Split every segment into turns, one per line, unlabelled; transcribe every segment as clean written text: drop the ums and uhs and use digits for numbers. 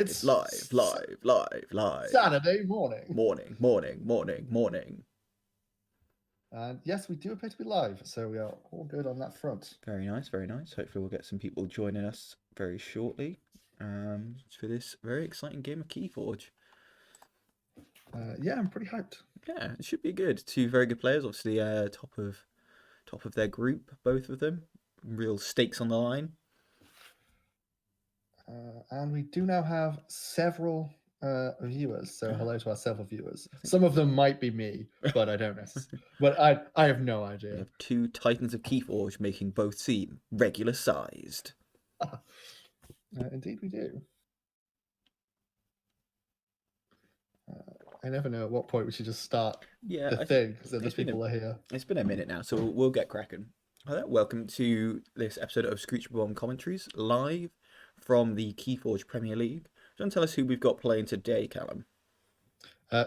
It's live, live, live, live.
Saturday morning.
Morning, morning, morning, morning.
And yes, we do appear to be live, so we are all good on that front.
Very nice, very nice. Hopefully we'll get some people joining us very shortly for this very exciting game of Keyforge.
Yeah, I'm pretty hyped.
Yeah, it should be good. Two very good players, obviously top of their group, both of them. Real stakes on the line.
And we do now have several viewers, so hello to our several viewers. Some of them might be me, but I don't know. But I have no idea.
We have two titans of Keyforge making both seem regular sized.
Indeed we do. I never know at what point we should just start the thing, so the people are here.
It's been a minute now, so we'll get cracking. Welcome to this episode of Screech Bob-Omb Commentaries, live from the Keyforge Premier League. Do you want to tell us who we've got playing today, Callum?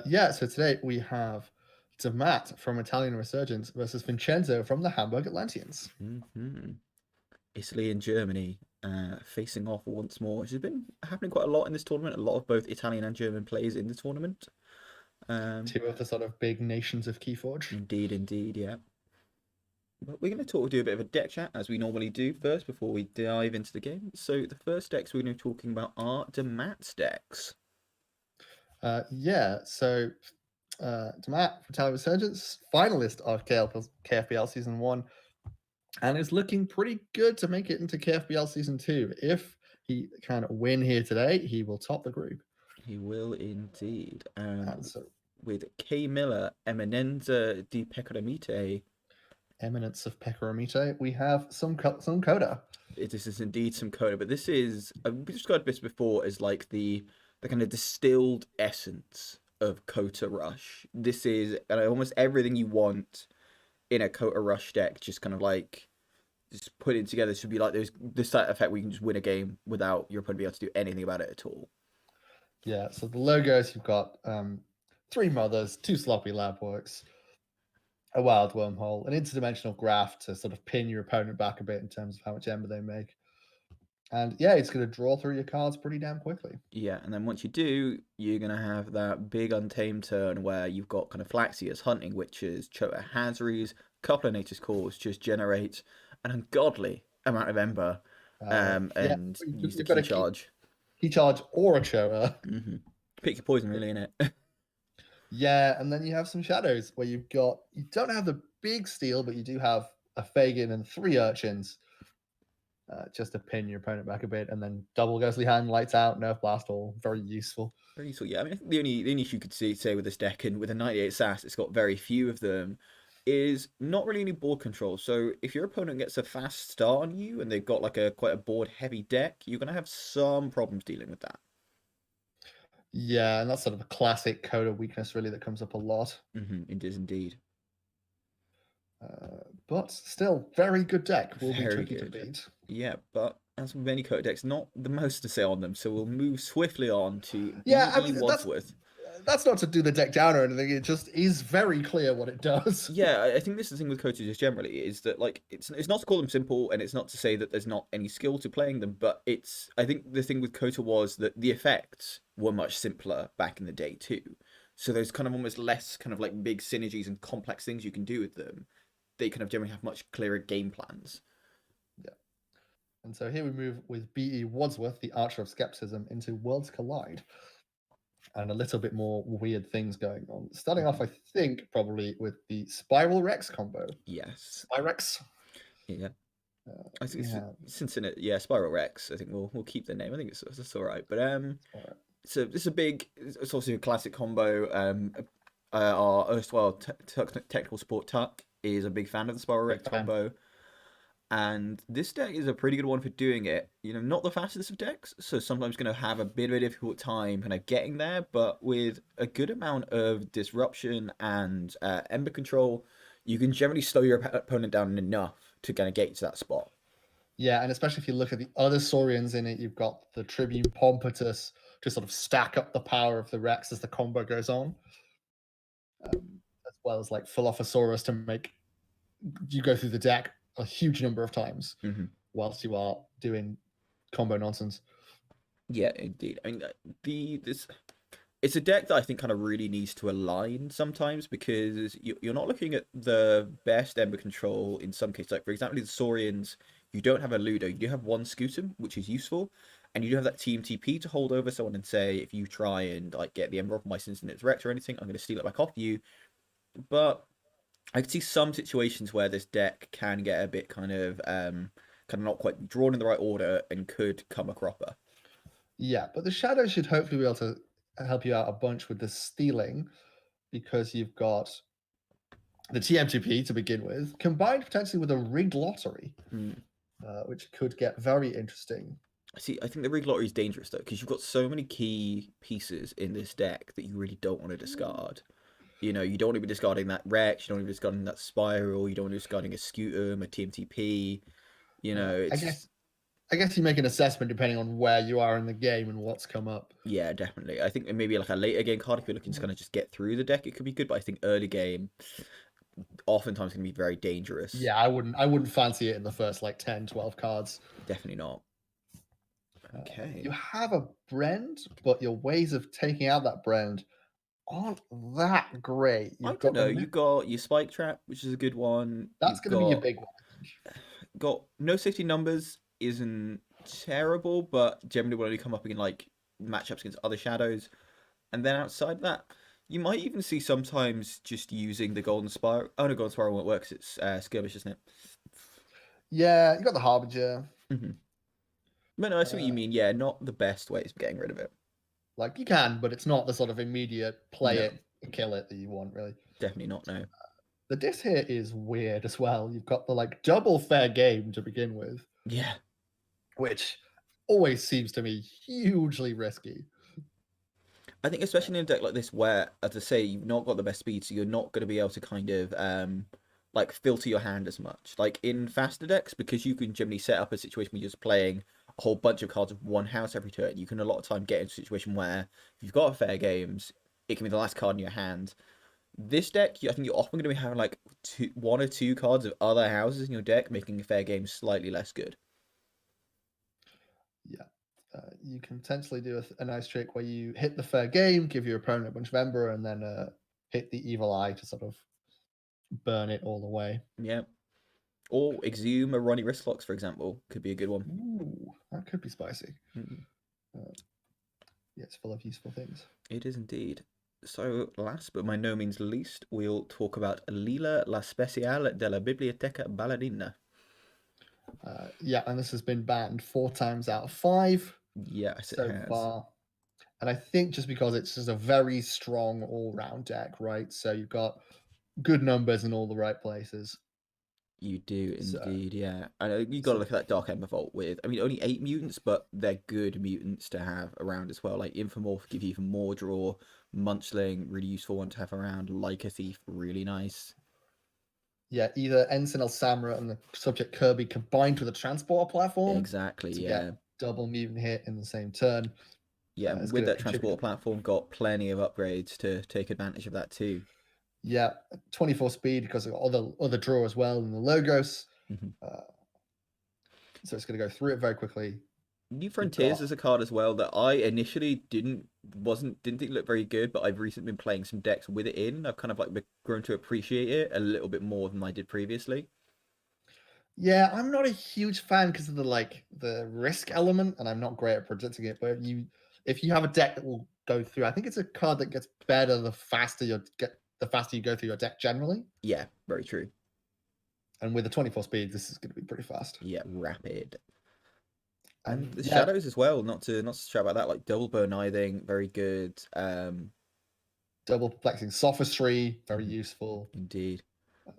Yeah, so today we have Dammat from Italian Resurgence versus Vincenzo from the Hamburg Atlanteans.
Italy and Germany facing off once more, which has been happening quite a lot in this tournament. A lot of both Italian and German players in the tournament.
Two of the sort of big nations of Keyforge.
Indeed, yeah. But we're going to do a bit of a deck chat, as we normally do first, before we dive into the game. So the first decks we're going to be talking about are Dammat's decks.
Yeah, so Dammat from Italian Resurgence, finalist of KFPL Season 1, and is looking pretty good to make it into KFPL Season 2. If he can win here today, he will top the group.
He will indeed. So, with K. Miller, Eminenza di Pecoramite.
Eminence of Pecoramite, we have some coda.
This is indeed some coda, but this is, I've described this before as like the kind of distilled essence of Kota Rush. This is almost everything you want in a Kota Rush deck, just kind of like just put it together. It should be like this type of effect where you can just win a game without your opponent being able to do anything about it at all.
Yeah, so the logos, you've got 3 mothers, 2 sloppy lab works, a wild wormhole, an interdimensional graph to sort of pin your opponent back a bit in terms of how much ember they make. And yeah, it's going to draw through your cards pretty damn quickly.
Yeah, and then once you do, you're going to have that big untamed turn where you've got kind of Flaxias, Hunting Witches, Chota Hazries, a couple of Nature's Cores, just generate an ungodly amount of ember and use the key charge.
Key charge or a Chota.
Pick your poison, really, innit?
Yeah, and then you have some shadows where you don't have the big steal, but you do have a Fagin and 3 urchins. Just to pin your opponent back a bit, and then double Ghostly Hand, lights out, Nerf Blast All. Very useful.
Very useful, yeah. I mean, I think the only issue you could say with this deck, and with a 98 SAS, it's got very few of them, is not really any board control. So if your opponent gets a fast start on you, and they've got like quite a board-heavy deck, you're going to have some problems dealing with that.
Yeah, and that's sort of a classic Coda weakness, really, that comes up a lot.
It is indeed.
But still, very good deck. Will be tricky to beat.
Yeah, but as with many Coda decks, not the most to say on them. So we'll move swiftly on to
Wadsworth. That's not to do the deck down or anything. It just is very clear what it does.
Yeah, I think this is the thing with Kota just generally, is that like it's not to call them simple, and it's not to say that there's not any skill to playing them, but I think the thing with Kota was that the effects were much simpler back in the day too. So there's kind of almost less kind of like big synergies and complex things you can do with them. They kind of generally have much clearer game plans.
Yeah. And so here we move with B.E. Wadsworth, the Archer of Skepticism, into Worlds Collide. And a little bit more weird things going on. Starting off, I think, probably with the Spiral Rex combo.
Yes.
Spirex.
Yeah. I think Cincinnati. Yeah, Spiral Rex. I think we'll keep the name. I think it's all right. But so this is it's also a classic combo. Our erstwhile technical support Tuck is a big fan of the Spiral Rex combo. And this deck is a pretty good one for doing it. Not the fastest of decks, so sometimes going to have a bit of a difficult time kind of getting there, but with a good amount of disruption and ember control, you can generally slow your opponent down enough to kind of get you to that spot.
Yeah, and especially if you look at the other Saurians in it, you've got the Tribune Pompetus to sort of stack up the power of the Rex as the combo goes on. As well as like Philophosaurus to make you go through the deck a huge number of times whilst you are doing combo nonsense.
Yeah, indeed. I mean, this it's a deck that I think kind of really needs to align sometimes because you're not looking at the best Ember control in some cases. Like, for example, the Saurians, you don't have a Ludo, you do have one Scutum, which is useful, and you do have that Team TP to hold over someone and say, if you try and like get the Ember off my since it's wrecked or anything, I'm going to steal it back off you. But I can see some situations where this deck can get a bit kind of not quite drawn in the right order and could come a cropper.
Yeah, but the shadow should hopefully be able to help you out a bunch with the stealing because you've got the TMTP to begin with, combined potentially with a rigged lottery, which could get very interesting.
See, I think the rig lottery is dangerous though, because you've got so many key pieces in this deck that you really don't want to discard. You know, you don't want to be discarding that Rex, you don't want to be discarding that Spiral, you don't want to be discarding a Scutum, a TMTP. You know,
I
it's
guess you make an assessment depending on where you are in the game and what's come up.
yeah, definitely. I think maybe like a later game card, if you're looking to kind of just get through the deck, it could be good. But I think early game, oftentimes can be very dangerous.
Yeah, I wouldn't fancy it in the first like 10, 12 cards.
Definitely not. Okay.
You have a Brand, but your ways of taking out that Brand aren't that great.
I
You've
don't
got
know. You've got your Spike Trap, which is a good one.
that's
You've
going to be your big one.
got no safety numbers isn't terrible, but generally will only come up in like matchups against other shadows. And then outside that, you might even see sometimes just using the Golden Spiral. Oh no, Golden Spiral won't work because it's skirmish, isn't it?
Yeah, you got the Harbinger.
Mm-hmm. But no, I see what you mean. Yeah, not the best ways of getting rid of it.
Like you can, but it's not the sort of immediate play
No,
it, kill it that you want, really.
definitely not. No.
The disc here is weird as well. You've got the like double fair game to begin with,
Yeah.
which always seems to me hugely risky.
I think especially in a deck like this where, as I say, you've not got the best speed, so you're not going to be able to kind of like filter your hand as much. Like in faster decks, because you can generally set up a situation where you're just playing a whole bunch of cards of one house every turn, you can a lot of time get into a situation where if you've got fair games, it can be the last card in your hand. This deck, I think you're often going to be having like one or two cards of other houses in your deck, making a fair game slightly less good.
Yeah. You can potentially do a nice trick where you hit the fair game, give your opponent a bunch of Ember, and then hit the evil eye to sort of burn it all away.
Yeah. Or Exhume or Ronnie Wristlocks, for example, could be a good one.
Ooh, that could be spicy.
Mm-hmm.
Yeah, it's full of useful things.
It is indeed. So, last but by no means least, we'll talk about Lila la Special de la Biblioteca Balladina.
Yeah, and this has been banned 4 times out of 5
Yes,
so far. And I think just because it's just a very strong all-round deck, right? So you've got good numbers in all the right places.
You do indeed, yeah. I know you got to look at that Dark Ember Vault with, I mean, only 8 mutants, but they're good mutants to have around as well. Like Infomorph give you even more draw. Munchling, really useful one to have around. Like a Thief, really nice.
Yeah, either Ensign Samra and the subject Kirby combined with a transporter platform.
Exactly,
to
yeah.
Get double mutant hit in the same turn.
Yeah, with that transporter platform, got plenty of upgrades to take advantage of that too.
Yeah, 24 speed because of other draw as well in the Logos. So it's going to go through it very quickly.
New Frontiers is a card as well that I initially didn't think looked very good, but I've recently been playing some decks with it in. I've kind of like grown to appreciate it a little bit more than I did previously.
Yeah, I'm not a huge fan because of the risk element, and I'm not great at predicting it. But if you have a deck that will go through, I think it's a card that gets better the faster you go through your deck generally.
Yeah, very true.
And with the 24 speed, this is going to be pretty fast.
Yeah, rapid. And the shadows as well. Not to chat about that. Like double Burnithing, very good.
Double perplexing sophistry, very useful.
Indeed.
A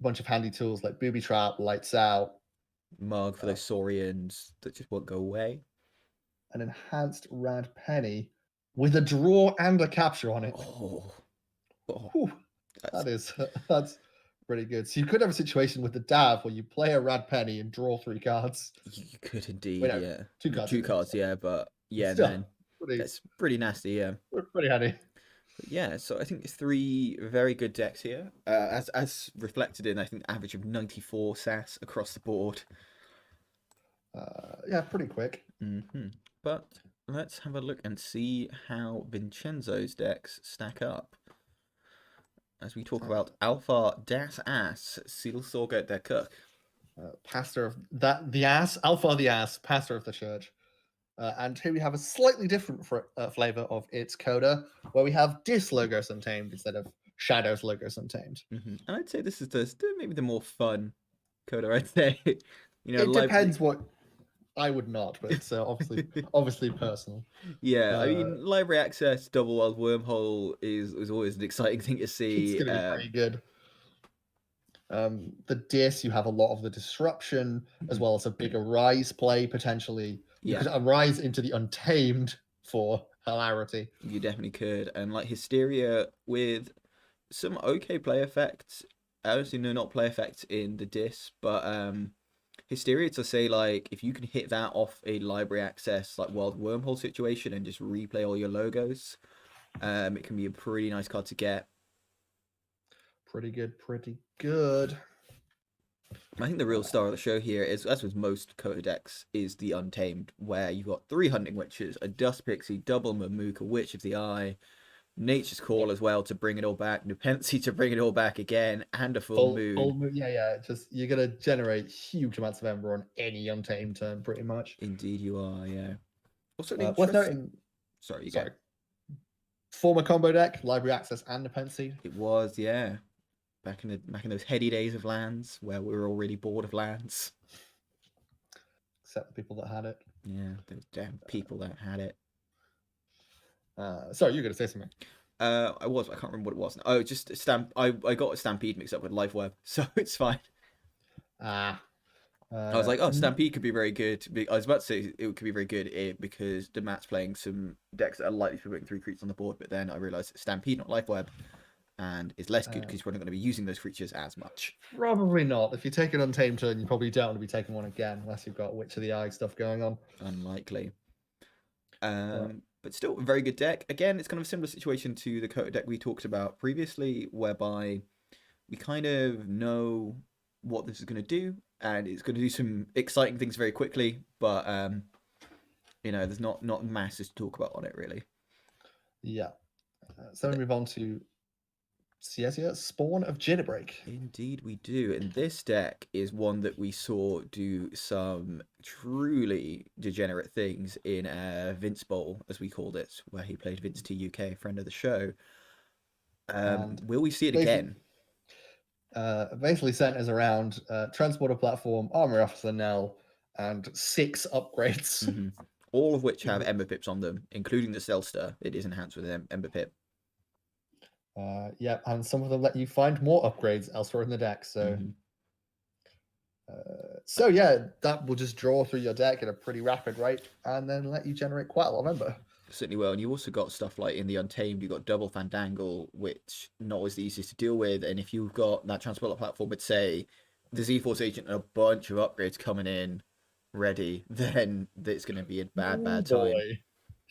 bunch of handy tools like booby trap, lights out.
Mug for those Saurians that just won't go away.
An enhanced Rad Penny with a draw and a capture on it. That's pretty good. So you could have a situation with the Dav where you play a Rad Penny and draw 3 cards.
You could indeed,
Wait, no,
yeah.
2 cards.
2 cards, yeah, but yeah, then that's pretty nasty, yeah.
Pretty handy.
But yeah, so I think 3 very good decks here, as reflected in I think average of 94 SAS across the board.
Yeah, pretty quick.
But let's have a look and see how Vincenzo's decks stack up. As we talk about Alpha Das Ass, Seelsorger der Cook.
Pastor of that, the ass, Alpha the ass, pastor of the church. And here we have a slightly different flavor of its coda, where we have Dis Logos Untamed instead of Shadows Logos Untamed.
And I'd say this is maybe the more fun coda, I'd say.
It depends what. I would not, but it's obviously personal.
Yeah, I mean, library access, double world wormhole is always an exciting thing to see.
It's going to be pretty good. The Dis, you have a lot of the disruption, as well as a bigger rise play potentially. You could arise into the Untamed for hilarity.
You definitely could, and like Hysteria with some okay play effects. Obviously, no, not play effects in the Dis, but Hysteria, to say, like, if you can hit that off a library access like world wormhole situation and just replay all your logos, it can be a pretty nice card to get.
Pretty good.
I think the real star of the show here is, as with most coda decks, is the Untamed, where you've got 3 Hunting Witches, a Dust Pixie, double Mamuka, Witch of the Eye, Nature's Call as well to bring it all back, Nepenthe to bring it all back again, and a full moon.
Full moon, yeah. Just you're gonna generate huge amounts of Ember on any Untamed turn, pretty much.
Indeed, you are. Yeah. Also,
worth noting.
Sorry.
Former combo deck, library access, and Nepenthe.
It was, yeah. Back in those heady days of lands where we were already bored of lands.
Except the people that had it.
Yeah, those damn people that had it.
Sorry, you're going to say something.
I can't remember what it was. Oh, just I got a Stampede mixed up with LifeWeb, so it's fine. I was like, oh, Stampede could be very good. I was about to say it could be very good because Dammat's playing some decks that are likely to be putting 3 creatures on the board, but then I realised Stampede, not LifeWeb, and it's less good because you're probably not going to be using those creatures as much.
Probably not. If you take an Untamed turn, you probably don't want to be taking one again unless you've got Witch of the Eye stuff going on.
Unlikely. But still a very good deck. Again, it's kind of a similar situation to the coda deck we talked about previously, whereby we kind of know what this is going to do, and it's going to do some exciting things very quickly, but there's not masses to talk about on it, really.
Yeah. So we move on to Ciesia, Spawn of Jitterbreak.
Indeed we do, and this deck is one that we saw do some truly degenerate things in Vince Bowl, as we called it, where he played Vince T UK, friend of the show. Will we see it again?
Basically centers around Transporter Platform, Armory Officer Nell, and 6 upgrades.
All of which have Ember Pips on them, including the Celster. It is enhanced with an Ember Pip.
Yeah, and some of them let you find more upgrades elsewhere in the deck. So, yeah, that will just draw through your deck at a pretty rapid rate, and then let you generate quite a lot of Ember.
Certainly will, and you also got stuff like in the Untamed, you've got double Fandangle, which not always the easiest to deal with, and if you've got that Transporter Platform with, say, the Z-Force Agent and a bunch of upgrades coming in ready, then it's going to be a bad time.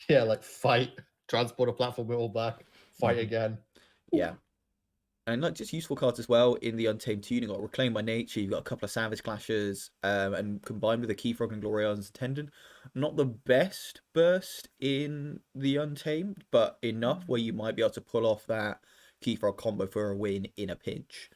Yeah, like fight, Transporter Platform it all back, fight again.
Yeah. And not just useful cards as well in the Untamed tune. You've got Reclaim by Nature, you've got a couple of Savage Clashes, and combined with a Keyfrog and Glorion's Attendant. Not the best burst in the Untamed, but enough where you might be able to pull off that Keyfrog combo for a win in a pinch.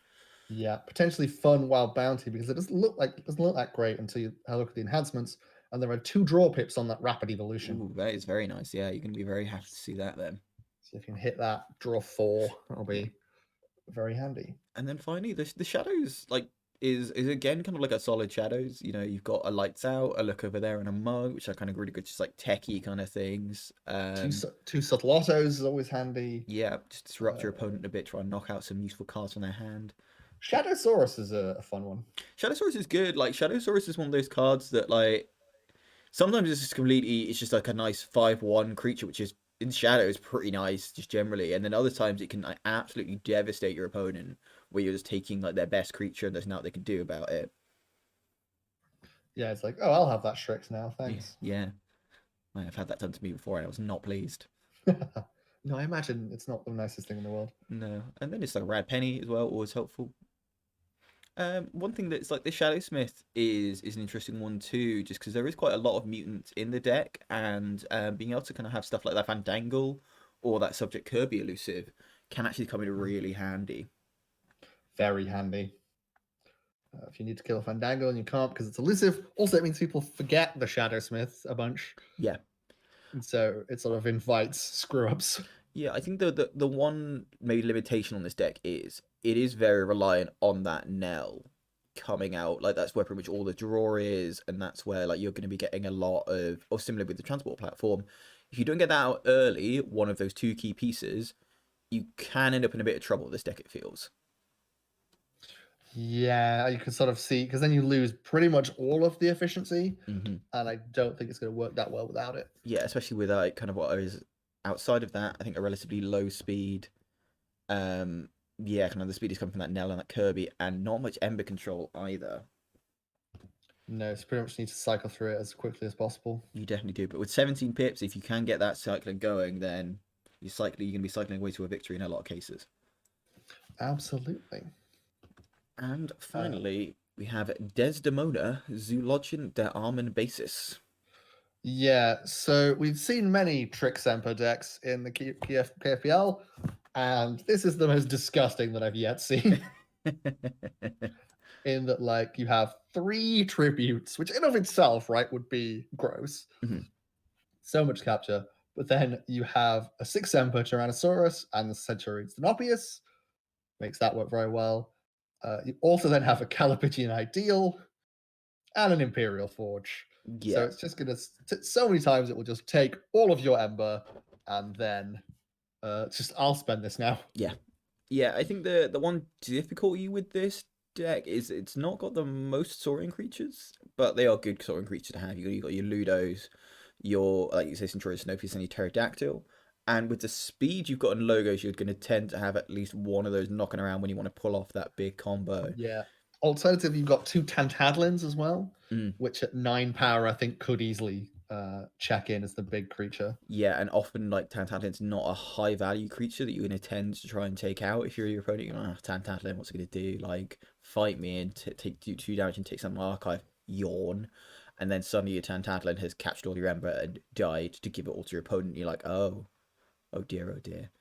Yeah, potentially fun Wild Bounty, because it doesn't look that great until you look at the enhancements, and there are 2 draw pips on that Rapid Evolution.
Ooh, that is very nice. Yeah, you're going to be very happy to see that then.
So if you can hit that, draw 4, that'll be very handy.
And then finally, the Shadows is again kind of like a solid Shadows. You've got a Lights Out, a Look Over There, and a Mug, which are kind of really good, just like techie kind of things.
2 Subtle Autos is always handy.
Yeah, just disrupt your opponent a bit, try and knock out some useful cards from their hand.
Shadowsaurus is a fun one.
Shadowsaurus is good. Like, Shadowsaurus is one of those cards that, like, sometimes it's just like a nice 5/1 creature, which is in shadow is pretty nice just generally, and then other times it can like absolutely devastate your opponent where you're just taking like their best creature and there's nothing they can do about it.
Yeah, it's like, oh, I'll have that Strix now, thanks.
Yeah. I've had that done to me before and I was not pleased.
No, I imagine it's not the nicest thing in the world.
No. And then it's like a Rad Penny as well, always helpful. One thing that's like the Shadowsmith is an interesting one too, just because there is quite a lot of mutants in the deck, and being able to kind of have stuff like that Fandangle or that Subject Kirby elusive can actually come in really handy.
Very handy. If you need to kill a Fandango and you can't because it's elusive, also it means people forget the Shadowsmith a bunch.
Yeah.
And so it sort of invites screw ups.
Yeah, I think the one maybe limitation on this deck is it is very reliant on that Nell coming out. Like that's where pretty much all the draw is, and that's where like you're going to be getting a lot of, or similar with the transport platform. If you don't get that out early, one of those two key pieces, you can end up in a bit of trouble with this deck. It feels.
Yeah, you can sort of see because then you lose pretty much all of the efficiency,
Mm-hmm.
and I don't think it's going to work that well without it.
Yeah, especially with like kind of what is outside of that. I think a relatively low speed. Yeah, kind of the speed is coming from that Nell and that Kirby, and not much Ember control either.
No, so pretty much need to cycle through it as quickly as possible.
You definitely do, but with 17 pips, if you can get that cycling going, then you're going to be cycling away to a victory in a lot of cases.
Absolutely.
And finally, we have Desdemona, Zoologian der Armen Basis.
Yeah, so we've seen many Trick Semper decks in the KFPL, and this is the most disgusting that I've yet seen. In that, like, you have 3 tributes, which in of itself, right, would be gross.
Mm-hmm.
So much capture. But then you have a 6 Semper Tyrannosaurus and the Centurion Stenopius. Makes that work very well. You also then have a Calipigian Ideal and an Imperial Forge.
Yeah.
So it's just going to, so many times it will just take all of your Ember and then I'll spend this now.
Yeah. Yeah, I think the one difficulty with this deck is it's not got the most soaring creatures, but they are good soaring creatures to have. You got your Ludos, your, like you say, Centurion Snopius, and your Pterodactyl. And with the speed you've got in logos, you're going to tend to have at least one of those knocking around when you want to pull off that big combo.
Yeah. Alternatively, you've got 2 Tantadlins as well, which at 9 power, I think, could easily check in as the big creature.
Yeah, and often, like, Tantadlin's not a high value creature that you're going to tend to try and take out if you're your opponent. You're like, Tantadlin, what's it going to do? Like, fight me and take 2 damage and take some archive. Yawn. And then suddenly your Tantadlin has captured all your Ember and died to give it all to your opponent. You're like, oh dear, oh dear.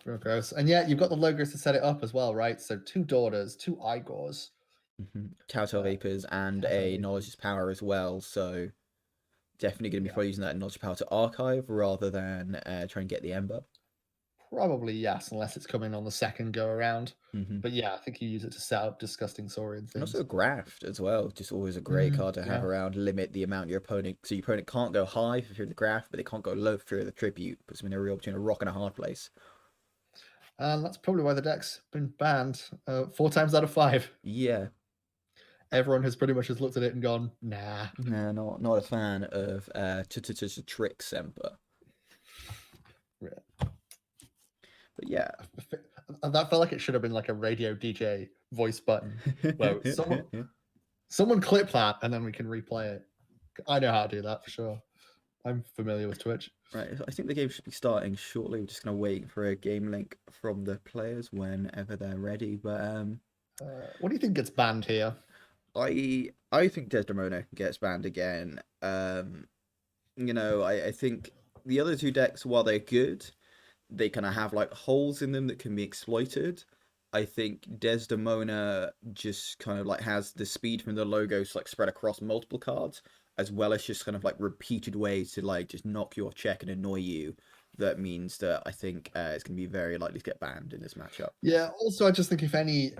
Real gross. And yet you've got the logos to set it up as well, right? So 2 Daughters, 2 Igors.
Telltale Vapors and a Knowledge's Power as well, so definitely going to be probably using that Knowledge's Power to archive rather than try and get the Ember.
Probably yes, unless it's coming on the second go around. But yeah, I think you use it to set up disgusting Saurian things.
And also a Graft as well, just always a great card to have around. Limit the amount your opponent, so your opponent can't go high if you're the Graft, but they can't go low if you're the Tribute. Puts them in a real between a rock and a hard place.
And that's probably why the deck's been banned 4 times out of 5.
Yeah.
Everyone has pretty much just looked at it and gone, nah.
Nah, not a fan of Trick Semper.
Yeah.
But yeah.
That felt like it should have been like a radio DJ voice button. Where someone clip that and then we can replay it. I know how to do that for sure. I'm familiar with Twitch.
Right, I think the game should be starting shortly. We're just going to wait for a game link from the players whenever they're ready. But
what do you think gets banned here?
I think Desdemona gets banned again. You know, I think the other 2 decks, while they're good, they kind of have like holes in them that can be exploited. I think Desdemona just kind of like has the speed from the logos like spread across multiple cards, as well as just kind of like repeated ways to like just knock you off check and annoy you. That means that I think it's going to be very likely to get banned in this matchup.
Yeah, also I just think if any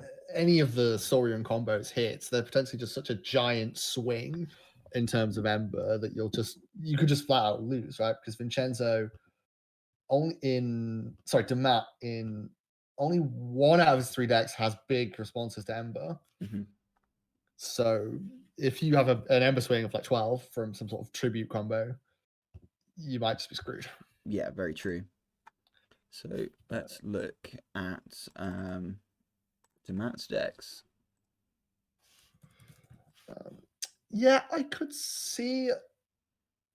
of the Saurian combos hits, they're potentially just such a giant swing in terms of Ember that you could just flat out lose, right? Because Vincenzo Dammat in only 1 out of his 3 decks has big responses to Ember. So if you have an Ember swing of like 12 from some sort of tribute combo, you might just be screwed.
Yeah, very true. So let's look at Dammat's decks.
Yeah, I could see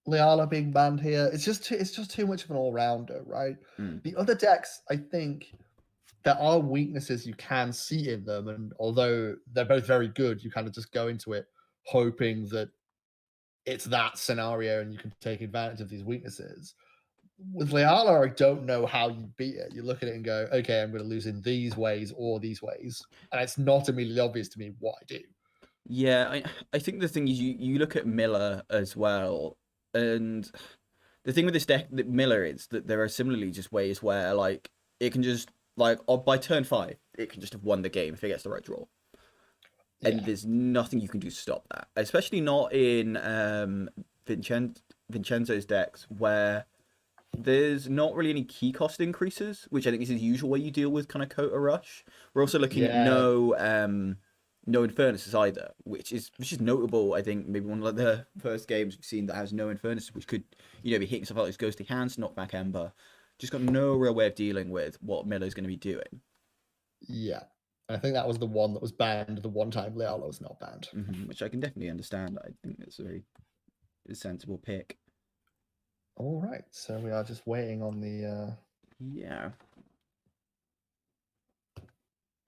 Leala being banned here. It's just too much of an all-rounder, right? The other decks, I think there are weaknesses you can see in them, and although they're both very good, you kind of just go into it hoping that it's that scenario and you can take advantage of these weaknesses. With Leala, I don't know how you beat it. You look at it and go, okay, I'm going to lose in these ways or these ways. And it's not immediately obvious to me what I do.
Yeah, I think the thing is you look at Miller as well, and the thing with this deck that Miller is that there are similarly just ways where like it can just like by turn 5 it can just have won the game if it gets the right draw, and there's nothing you can do to stop that. Especially not in Vincenzo's decks where there's not really any key cost increases, which I think is the usual way you deal with kind of Kota Rush. We're also looking at no Infernuses either, which is notable. I think maybe one of the first games we've seen that has no Infernuses, which could, you know, be hitting stuff out like Ghostly Hands, Knockback Ember. Just got no real way of dealing with what Miller's going to be doing.
Yeah. I think that was the one that was banned the one time Leala was not banned.
Which I can definitely understand. I think that's a very sensible pick.
All right. So we are just waiting on the...
Yeah.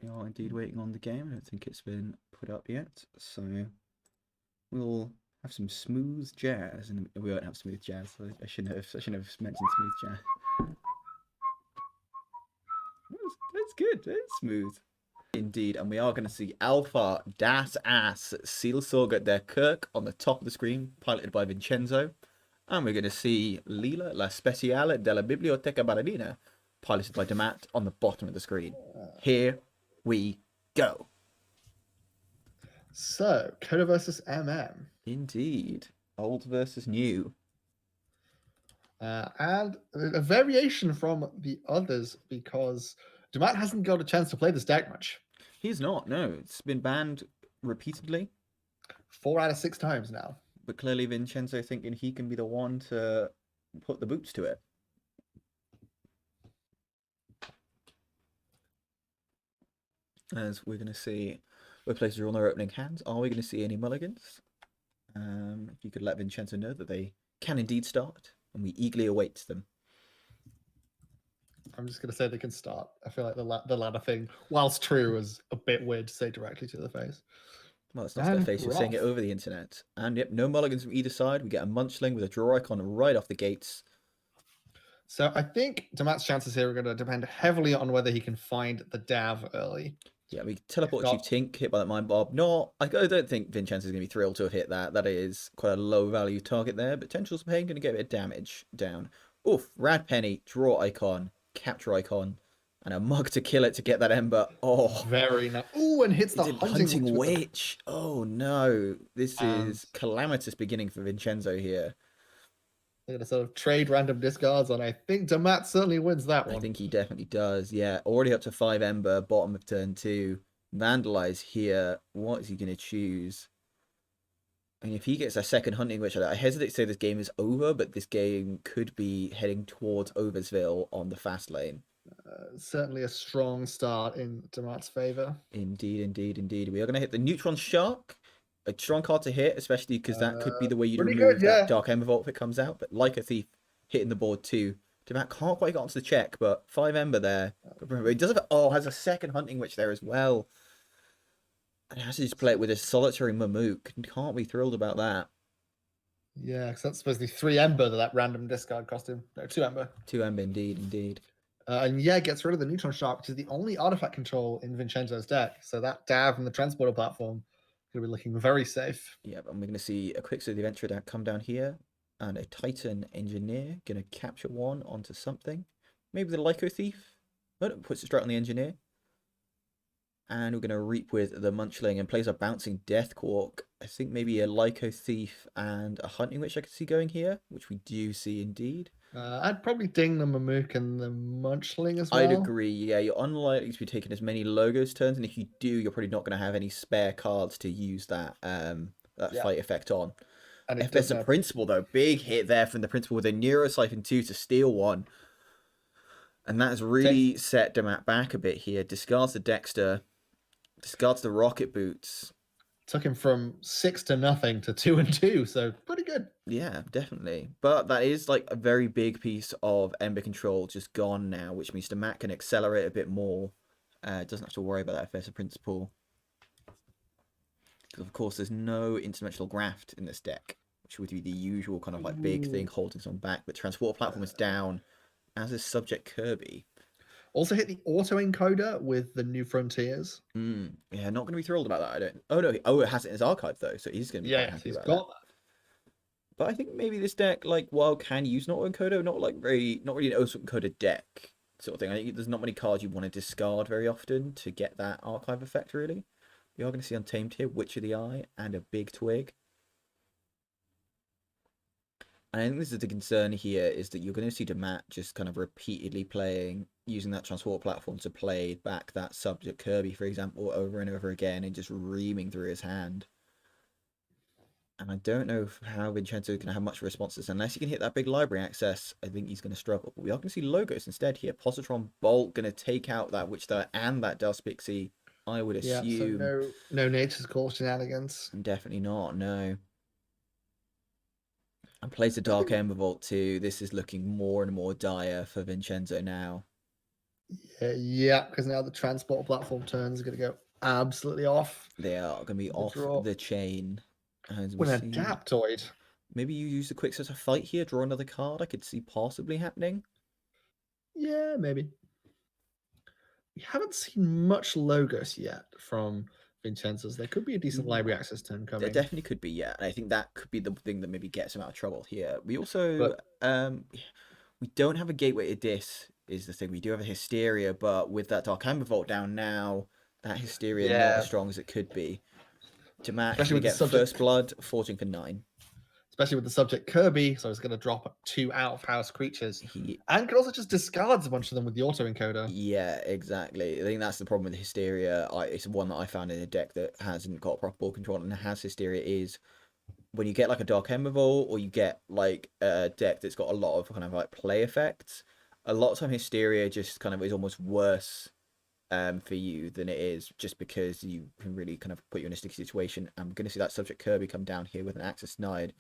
We are indeed waiting on the game. I don't think it's been put up yet. So we'll have some smooth jazz. And we won't have smooth jazz. So I shouldn't have mentioned smooth jazz. That's good. It's smooth. Indeed, and we are going to see Alpha Das Ass Sealsorg der Kirk on the top of the screen, piloted by Vincenzo. And we're going to see Lila La Speciale della Biblioteca Baradina, piloted by Dammat, on the bottom of the screen. Here we go.
So, Kota versus MM.
Indeed. Old versus new.
And a variation from the others because Dammat hasn't got a chance to play this deck much.
He's not, no. It's been banned repeatedly.
4 out of 6 times now.
But clearly Vincenzo thinking he can be the one to put the boots to it. As we're going to see where players are on their opening hands. Are we going to see any mulligans? If you could let Vincenzo know that they can indeed start, and we eagerly await them.
I'm just going to say they can start. I feel like the ladder thing, whilst true, is a bit weird to say directly to the face.
Well, it's not to their face, you're saying it over the internet. And yep, no mulligans from either side. We get a Munchling with a draw icon right off the gates.
So I think Dammat's chances here are going to depend heavily on whether he can find the Dav early.
Yeah, we teleport Chief Tink, hit by that Mind Bob. No, I don't think Vincenzo's going to be thrilled to have hit that. That is quite a low value target there. But Potential's Pain going to get a bit of damage down. Oof, Rad Penny, draw icon, capture icon, and a mug to kill it to get that Ember. Oh,
very nice. Ooh, and hits the
Hunting Witch. Oh no, this is calamitous beginning for Vincenzo here.
They're going to sort of trade random discards on. I think Dammat certainly wins that one.
I think he definitely does. Yeah, already up to 5 Ember, bottom of turn 2. Vandalize here. What is he going to choose? I mean, if he gets a second Hunting Witch, I hesitate to say this game is over, but this game could be heading towards Oversville on the fast lane.
Certainly a strong start in Dammat's favor.
Indeed, indeed, indeed. We are going to hit the Neutron Shark. A strong card to hit, especially because that could be the way you remove that Dark Ember Vault if it comes out. But like a thief, hitting the board too. Dammat can't quite get onto the check, but 5 Ember there. But remember, he does have has a second Hunting Witch there as well. And he has to just play it with a solitary Mamook. Can't be thrilled about that.
Yeah, because that's supposed to be 3 Ember that random discard cost him. No, 2 Ember.
2 Ember, indeed, indeed.
And yeah, gets rid of the Neutron Shark, which is the only artifact control in Vincenzo's deck. So that Dav from the Transporter platform going to be looking very safe.
Yeah, and we're going to see a Quick Suit Adventurer come down here. And a Titan Engineer going to capture one onto something. Maybe the Lyco Thief. But it puts it straight on the Engineer. And we're going to Reap with the Munchling and plays a Bouncing Death Quark. I think maybe a Lyco Thief and a Hunting Witch I could see going here, which we do see indeed.
I'd probably ding the Mamook and the Munchling as well.
I'd agree, yeah. You're unlikely to be taking as many Logos turns, and if you do, you're probably not going to have any spare cards to use that fight effect on. And if there's a Principal, though, big hit there from the Principal with a Neurosiphon 2 to steal one. And that has really set Dammat back a bit here. Discards the Dexter. Discards the Rocket Boots.
Took him from 6 to nothing to 2 and 2, so pretty good.
Yeah, definitely. But that is like a very big piece of Ember control just gone now, which means Dammat can accelerate a bit more Doesn't have to worry about that if there's a principal. Because of course there's no interdimensional graft in this deck, which would be the usual kind of like big thing holding someone back. But transport platform is down, as is subject Kirby.
Also hit the auto encoder with the New Frontiers.
Yeah, not going to be thrilled about that. I don't. Oh no. Oh, it has it in his archive though, so he's going to be quite happy about that. But I think maybe this deck, like, while can use an auto encoder, not really an auto encoder deck sort of thing. I think there's not many cards you want to discard very often to get that archive effect. Really, we are going to see Untamed here, Witch of the Eye, and a big twig. And I think this is the concern here, is that you're going to see Dammat just kind of repeatedly using that transport platform to play back that subject Kirby, for example, over and over again, and just reaming through his hand. And I don't know how Vincenzo is going to have much responses. Unless he can hit that big library access, I think he's going to struggle. But we are going to see Logos instead here. Positron Bolt going to take out that Witch Star and that Dust Pixie, I would assume.
Yeah, so no Nature's Call shenanigans.
Definitely not, no. And plays the Dark Ember Vault too. This is looking more and more dire for Vincenzo now.
Yeah, because now the transport platform turns are going to go absolutely off.
They are going to be off the chain.
With an Adaptoid.
Maybe you use the quick set to fight here, draw another card. I could see possibly happening.
Yeah, maybe. We haven't seen much Logos yet from Vincenzo's. There could be a decent library access turn coming.
There definitely could be, yeah. And I think that could be the thing that maybe gets him out of trouble here. We also, we don't have a Gateway to Dis, is the thing. We do have a Hysteria, but with that Dark Amber Vault down now, that Hysteria not as strong as it could be. Dammat going to get First Blood, forging for 9.
Especially with the subject Kirby, so it's going to drop 2 out-of-house creatures. And could also just discards a bunch of them with the auto encoder.
Yeah, exactly. I think that's the problem with the Hysteria. It's one that I found in a deck that hasn't got proper ball control and has Hysteria, is when you get like a Dark Ember Vault, or you get like a deck that's got a lot of kind of like play effects, a lot of time Hysteria just kind of is almost worse for you than it is, just because you can really kind of put you in a sticky situation. I'm going to see that subject Kirby come down here with an access denied.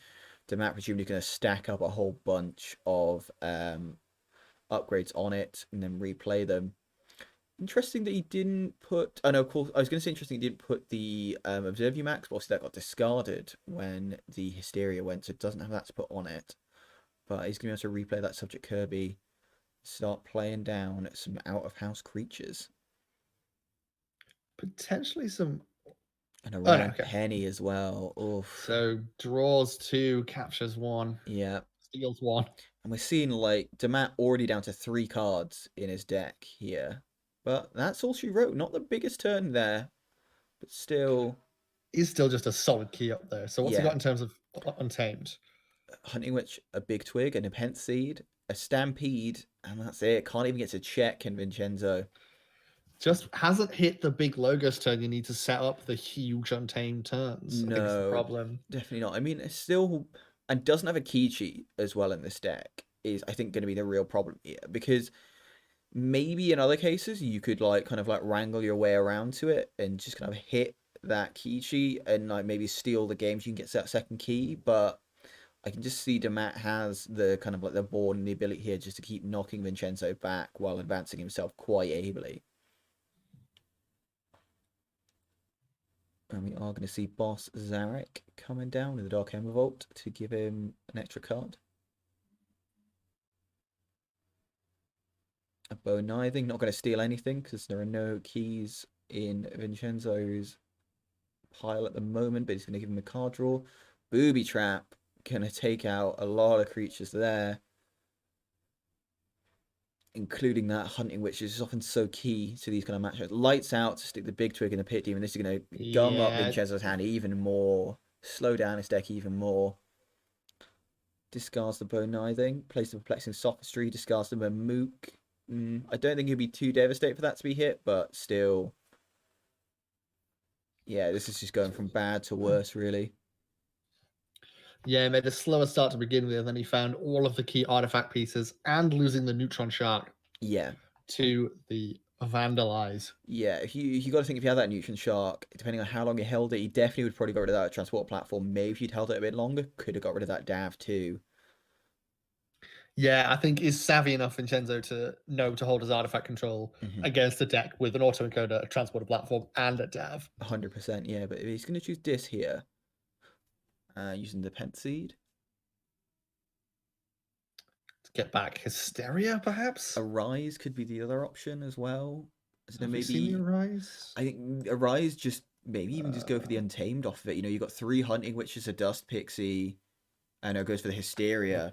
Dammat presumably going to stack up a whole bunch of upgrades on it and then replay them. Interesting that he didn't put... Oh no, of course, I was going to say interesting he didn't put the Observe You Max, but obviously that got discarded when the Hysteria went, so it doesn't have that to put on it. But he's going to be able to replay that subject Kirby, start playing down some out-of-house creatures.
Potentially some...
And a random penny as well. Oof.
So draws 2, captures 1.
Yeah.
Steals 1.
And we're seeing like Dammat already down to 3 cards in his deck here. But that's all she wrote. Not the biggest turn there, but still...
He's still just a solid key up there. So what's he got in terms of Untamed?
Hunting Witch, a big twig, an Nepenthe Seed, a Stampede, and that's it. Can't even get to check in Vincenzo.
Just hasn't hit the big Logos turn you need to set up the huge Untamed turns.
No,
I think it's the problem.
Definitely not. I mean, it's still... And doesn't have a key cheat as well in this deck is, I think, going to be the real problem here. Because maybe in other cases, you could like kind of like wrangle your way around to it and just kind of hit that key cheat and like maybe steal the games you can get that second key. But I can just see Dammat has the kind of like the board and the ability here just to keep knocking Vincenzo back while advancing himself quite ably. And we are going to see Boss Zarek coming down with the Dark Ember Vault to give him an extra card. A Bow Knithing, not going to steal anything because there are no keys in Vincenzo's pile at the moment, but he's going to give him a card draw. Booby Trap, going to take out a lot of creatures there, including that Hunting Witch, is often so key to these kind of matchups. Lights Out to stick the big twig in the Pit Demon. This is going to gum up Vincenzo's hand even more, slow down his deck even more. Discards the Bow Knithing, plays the Perplexing Sophistry, discards the Mamook. I don't think he'd be too devastated for that to be hit, but still. Yeah, this is just going from bad to worse, really.
Yeah, he made a slower start to begin with, and then he found all of the key artifact pieces and losing the Neutron Shark.
Yeah.
To the Vandalize.
Yeah, you got to think if you had that Neutron Shark, depending on how long you held it, he definitely would probably got rid of that transport platform. Maybe if you'd held it a bit longer, could have got rid of that Dav too.
Yeah, I think is savvy enough Vincenzo to know to hold his artifact control against a deck with an autoencoder, a transporter platform, and a DAV.
100%, yeah. But if he's going to choose this here, using the Pent Seed.
To get back Hysteria, perhaps?
Arise could be the other option as well. I don't know,
Have you seen the
maybe...
Arise?
I think Arise just... Maybe even just go for the Untamed off of it. You know, you got 3 Hunting Witches, a Dust Pixie, and it goes for the Hysteria.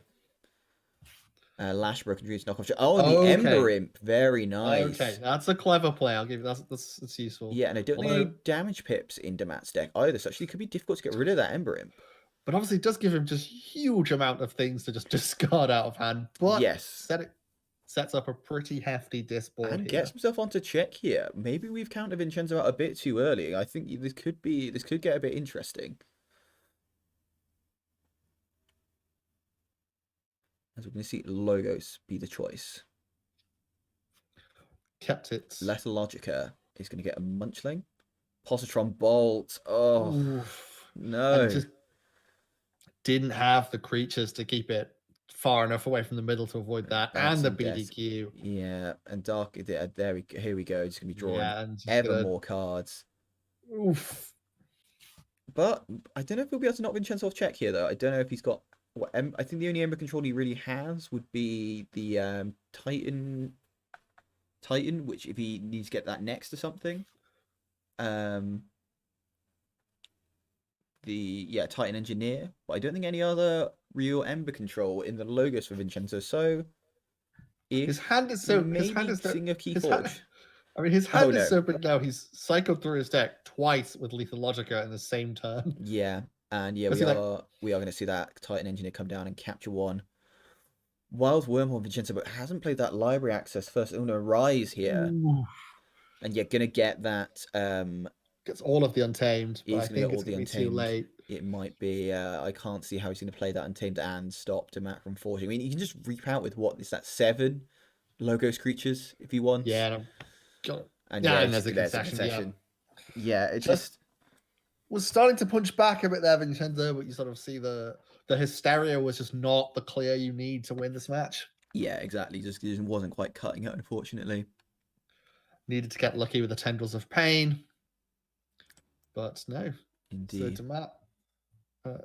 Lash Broken Dreams knockoff. Oh, the Ember Imp. Very nice.
Okay, that's a clever play. I'll give you that's useful.
Yeah, and I don't think any damage pips in Dammat's deck either, so actually it could be difficult to get rid of that Ember Imp.
But obviously it does give him just huge amount of things to just discard out of hand. But
yes,
sets up a pretty hefty disboard
and
here.
Gets himself onto check here. Maybe we've counted Vincenzo out a bit too early. I think this could get a bit interesting. As we're going to see Logos be the choice.
Kept it.
Letter Logica is going to get a Munchling. Positron Bolt. Oh, oof. No.
And just didn't have the creatures to keep it far enough away from the middle to avoid that. And the BDQ.
Yeah, and Dark, here we go. Just going to be drawing ever more cards.
Oof.
But I don't know if we'll be able to knock Vincenzo off check here, though. I don't know if he's got... I think the only Ember control he really has would be the Titan, which if he needs to get that next to something. Titan Engineer. But I don't think any other real Ember control in the Logos for Vincenzo. So
his hand is so...
Maybe Sing of Keyforge.
His hand is so big now, he's cycled through his deck twice with Lethal Logica in the same turn.
Yeah. And yeah, we are going to see that Titan Engineer come down and capture one. Wild Wormhole Vincenzo, but hasn't played that library access first. Oh no, Rise here. Ooh. And you're going to get that...
Gets all of the Untamed, but I think it's going to be too late.
It might be... I can't see how he's going to play that Untamed and stop Dammat from forging. I mean, he can just reap out with what? Is that 7 Logos creatures if he wants?
Yeah.
And there's a concession. Yeah, it just...
was starting to punch back a bit there, Vincenzo, but you sort of see the Hysteria was just not the clear you need to win this match.
Yeah, exactly. Just wasn't quite cutting it, unfortunately.
Needed to get lucky with the Tendrils of Pain. But no.
Indeed.
So Dammat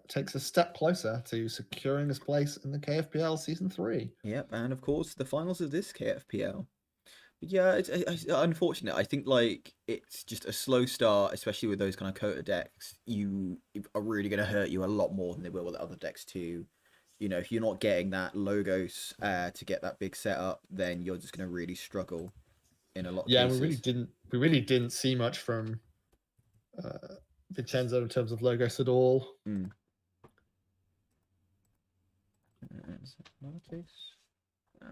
takes a step closer to securing his place in the KFPL Season 3.
Yep, and of course, the finals of this KFPL. Yeah, it's unfortunate. I think like it's just a slow start, especially with those kind of Coda decks. You are really going to hurt you a lot more than they will with other decks too. You know, if you're not getting that Logos to get that big setup, then you're just going to really struggle in a lot of cases.
Yeah, we really didn't see much from Vincenzo in terms of Logos at all.
Is that not the case? No.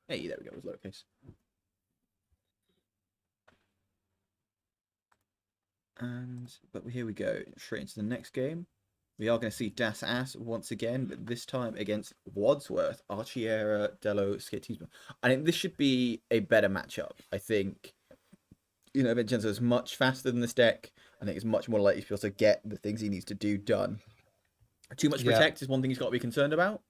Hey, there we go. It was lowercase. But here we go. Straight into the next game. We are going to see Das Ass once again, but this time against Wadsworth, Archiera dello Schittismo. I think this should be a better matchup. I think, you know, Vincenzo is much faster than this deck. I think it's much more likely to be able to get the things he needs to do done. Too much protect is one thing he's got to be concerned about.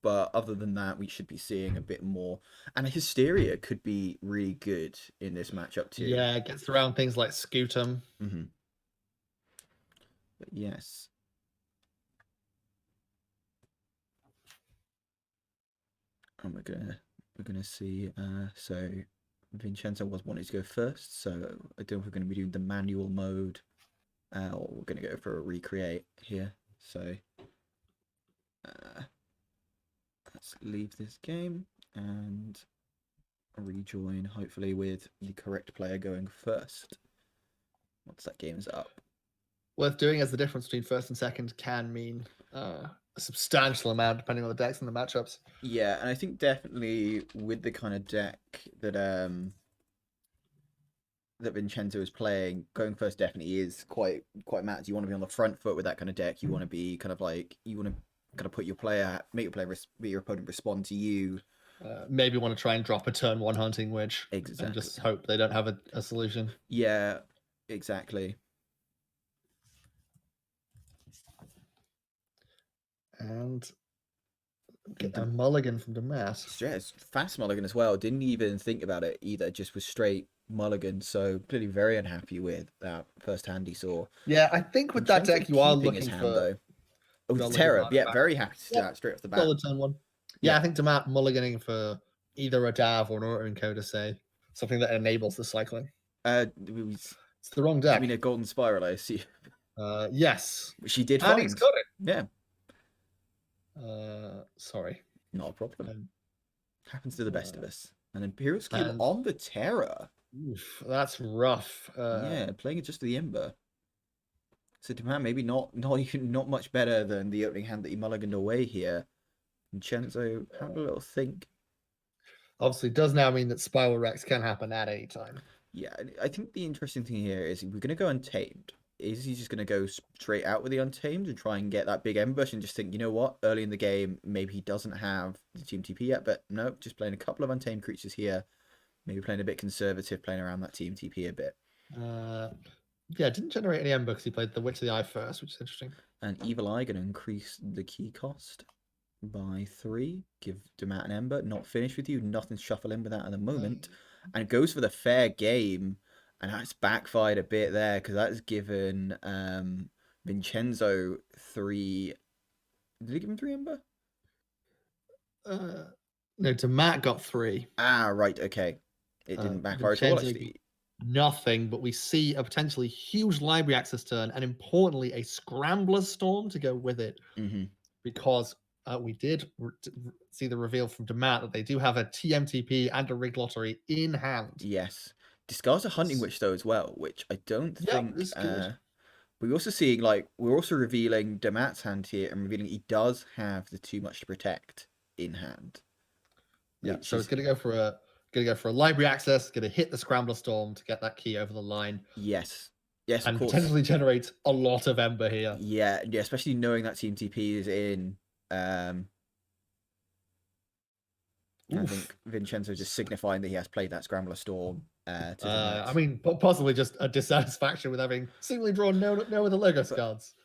But other than that, we should be seeing a bit more. And Hysteria could be really good in this matchup too.
Yeah, it gets around things like Scutum.
But yes. And we're gonna see. So Vincenzo was wanting to go first, so I don't know if we're going to be doing the manual mode, or we're going to go for a recreate here. So let's leave this game and rejoin, hopefully with the correct player going first once that game is up.
Worth doing, as the difference between first and second can mean a substantial amount depending on the decks and the matchups.
Yeah, and I think definitely with the kind of deck that that Vincenzo is playing, going first definitely is quite matters. You want to be on the front foot with that kind of deck. You want to be kind of like, you want to kind of put your player, make your opponent respond to you
Maybe want to try and drop a turn 1 hunting witch.
Exactly.
And just hope they don't have a solution.
Yeah, exactly.
And get a mulligan from Dammat.
Stress, fast mulligan as well. Didn't even think about it either. Just was straight mulligan. So clearly very unhappy with that first hand he saw.
Yeah, I think with that deck you are looking
his hand
for
though. Oh, it's Terror. Yeah, very happy to see that straight off the bat.
Solid turn 1. Yeah, I think Dammat mulliganing for either a Dav or an Auto Encoder, say something that enables the cycling.
It's
the wrong deck.
I mean, a Golden Spiral, I see.
Yes.
She did
and he's got it.
Yeah.
Sorry.
Not a problem. Happens to the best of us. And Imperial Scheme on the Terror.
Oof, that's rough.
Yeah, playing it just to the Ember. So Dammat maybe not much better than the opening hand that he mulliganed away here. Vincenzo had a little think.
Obviously, does now mean that Spiral Rex can happen at any time.
Yeah, I think the interesting thing here is we're going to go Untamed. Is he just going to go straight out with the Untamed and try and get that big ambush and just think, you know what, early in the game, maybe he doesn't have the TMTP yet, but no, just playing a couple of Untamed creatures here. Maybe playing a bit conservative, playing around that TMTP a bit.
Yeah, didn't generate any Ember because he played the Witch of the Eye first, which is interesting.
And Evil Eye going to increase the key cost by 3. Give Dammat an Ember. Not finished with you. Nothing to shuffle in with that at the moment. And it goes for the fair game. And that's backfired a bit there because that's given Vincenzo 3. Did he give him 3 Ember?
No, Dammat got 3.
Ah, right. Okay. It didn't backfire at all, actually.
Nothing, but we see a potentially huge library access turn and importantly a Scrambler Storm to go with it. Because we did see the reveal from Dammat that they do have a TMTP and a Rigged Lottery in hand.
Yes. Discards a Hunting Witch though as well, which I don't think
is good.
We're also seeing we're also revealing Dammat's hand here and revealing he does have the Too Much to Protect in hand.
Yeah, so it's gonna go for a library access, gonna hit the Scrambler Storm to get that key over the line.
Yes. Yes,
and
of course.
Potentially generate a lot of Ember here.
Yeah, especially knowing that Team TP is in. I think Vincenzo just signifying that he has played that Scrambler Storm.
I mean, possibly just a dissatisfaction with having seemingly drawn no other Logos cards.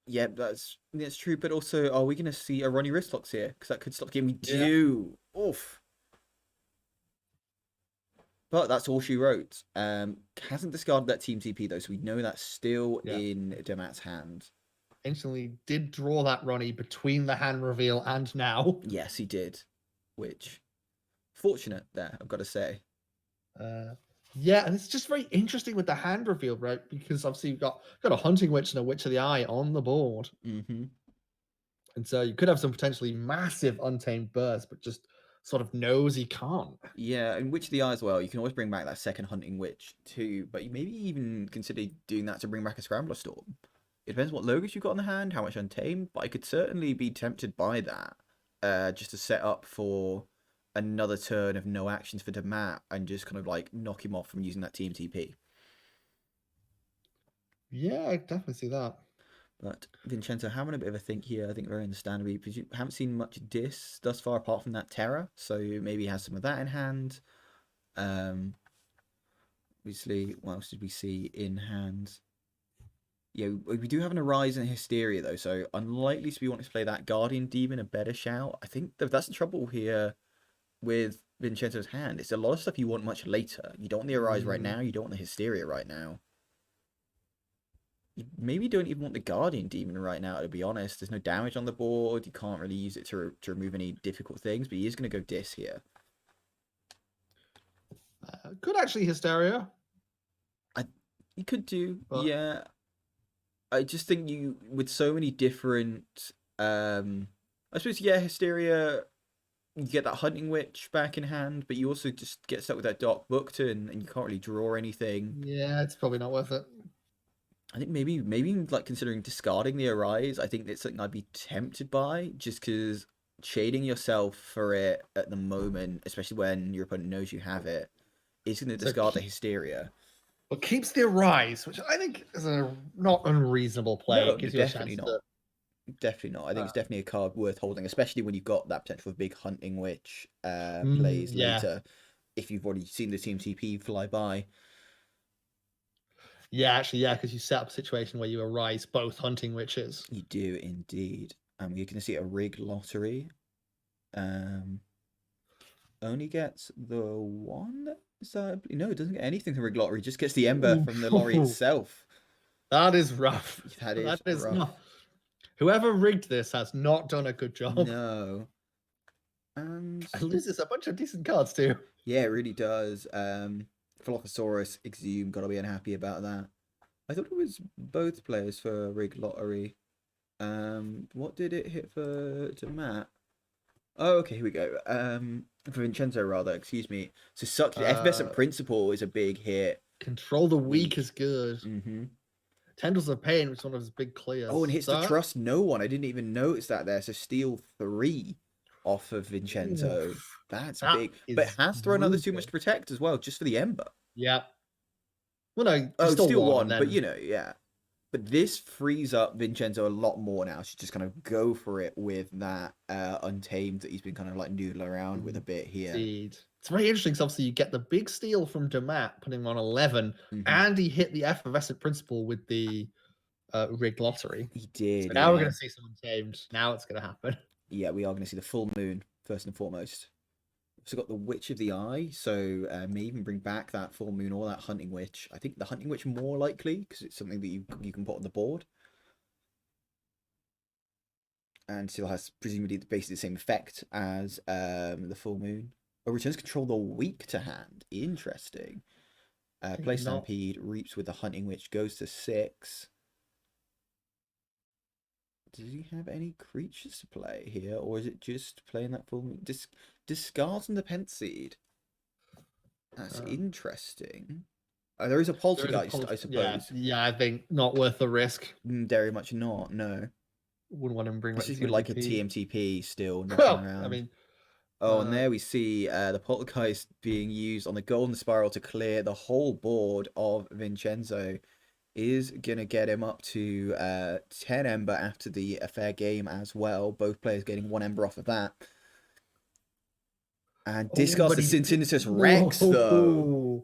Yeah, that's true. But also, are we going to see a Ronnie Wristlocks here? Because that could stop the game. We do. Oof. But that's all she wrote. Hasn't discarded that Team TP though, so we know that's still in Dammat's hand.
Instantly did draw that Ronnie between the hand reveal and now.
Yes, he did. Which, fortunate there, I've got to say.
Yeah, and it's just very interesting with the hand reveal, right? Because obviously you've got a Hunting Witch and a Witch of the Eye on the board. And so you could have some potentially massive Untamed bursts, but just sort of knows he can't.
Yeah, and Witch of the Eye as well. You can always bring back that second Hunting Witch too, but you maybe even consider doing that to bring back a Scrambler Storm. It depends what logos you've got in the hand, how much Untamed, but I could certainly be tempted by that, just to set up for another turn of no actions for Dammat and just kind of knock him off from using that Team TP.
Yeah, I definitely see that.
But Vincenzo having a bit of a think here, I think very understandably, because you haven't seen much Dis thus far apart from that Terror, so maybe he has some of that in hand. Obviously, what else did we see in hand? Yeah, we do have an Arise and Hysteria though, so unlikely to be wanting to play that Guardian Demon a better shout. I think that's the trouble here with Vincenzo's hand. It's a lot of stuff you want much later. You don't want the Arise right now, you don't want the Hysteria right now. You maybe don't even want the Guardian Demon right now, to be honest. There's no damage on the board, you can't really use it to remove any difficult things, but he is going to go Dis here.
Could actually Hysteria.
You could do, yeah. I just think you, with so many different, I suppose, yeah, Hysteria, you get that Hunting Witch back in hand, but you also just get stuck with that Dark Bookton, and you can't really draw anything.
Yeah, it's probably not worth it.
I think maybe considering discarding the Arise, I think it's something I'd be tempted by, just because shading yourself for it at the moment, especially when your opponent knows you have it, is going to discard the Hysteria.
But keeps the Arise, which I think is a not unreasonable play.
No,
it gives you a chance
Definitely not. I think it's definitely a card worth holding, especially when you've got that potential of big Hunting Witch plays
Yeah.
later. If you've already seen the TMTP fly by.
Yeah, actually, yeah, because you set up a situation where you arise both Hunting Witches.
You do indeed. You're going to see a rig lottery. Only gets the one. Is that... No, it doesn't get anything from rig lottery. Just gets the ember from the lottery itself.
That is rough.
That is rough.
Not... Whoever rigged this has not done a good job.
No. And
it loses a bunch of decent cards too.
Yeah, it really does. Phyllocosaurus, Exhume, gotta be unhappy about that. I thought it was both players for rig lottery. What did it hit for Dammat? Oh, okay, here we go. For Vincenzo rather, excuse me. So suck Effervescent Principle is a big hit.
Control the Weak is good.
Mm-hmm.
Tendrils of Pain, which is one of his big clears.
Oh, and hits to Trust No One. I didn't even notice that there. So steal 3 off of Vincenzo. Oof. That's big. But it has thrown others too much to protect as well, just for the Ember.
Yeah. Well, no,
still one, but you know, yeah. But this frees up Vincenzo a lot more now. She's just kind of go for it with that Untamed that he's been kind of like noodling around with a bit here.
Indeed. It's very interesting because obviously you get the big steal from Dammat, putting him on 11, and he hit the Effervescent Principle with the rigged lottery.
He did.
So now we're going to see some Untamed. Now it's going to happen.
Yeah, we are going to see the full moon first and foremost. We've also got the Witch of the Eye, so may even bring back that full moon or that Hunting Witch. I think the Hunting Witch more likely because it's something that you can put on the board. And still has presumably basically the same effect as the full moon. Oh, returns control the weak to hand. Interesting. Play Stampede, reaps with the Hunting Witch, goes to 6. Does he have any creatures to play here, or is it just playing that full moon? Discards on the Pentseed. That's interesting. There is a Poltergeist, I suppose.
Yeah, I think not worth the risk.
Very much not, no.
Wouldn't want him to bring back
like a TMTP still.
Well, around. I mean...
Oh, and there we see the Poltergeist being used on the Golden Spiral to clear the whole board of Vincenzo. Is going to get him up to 10 Ember after the fair game as well. Both players getting 1 Ember off of that. And discards the Sinister Rex, though.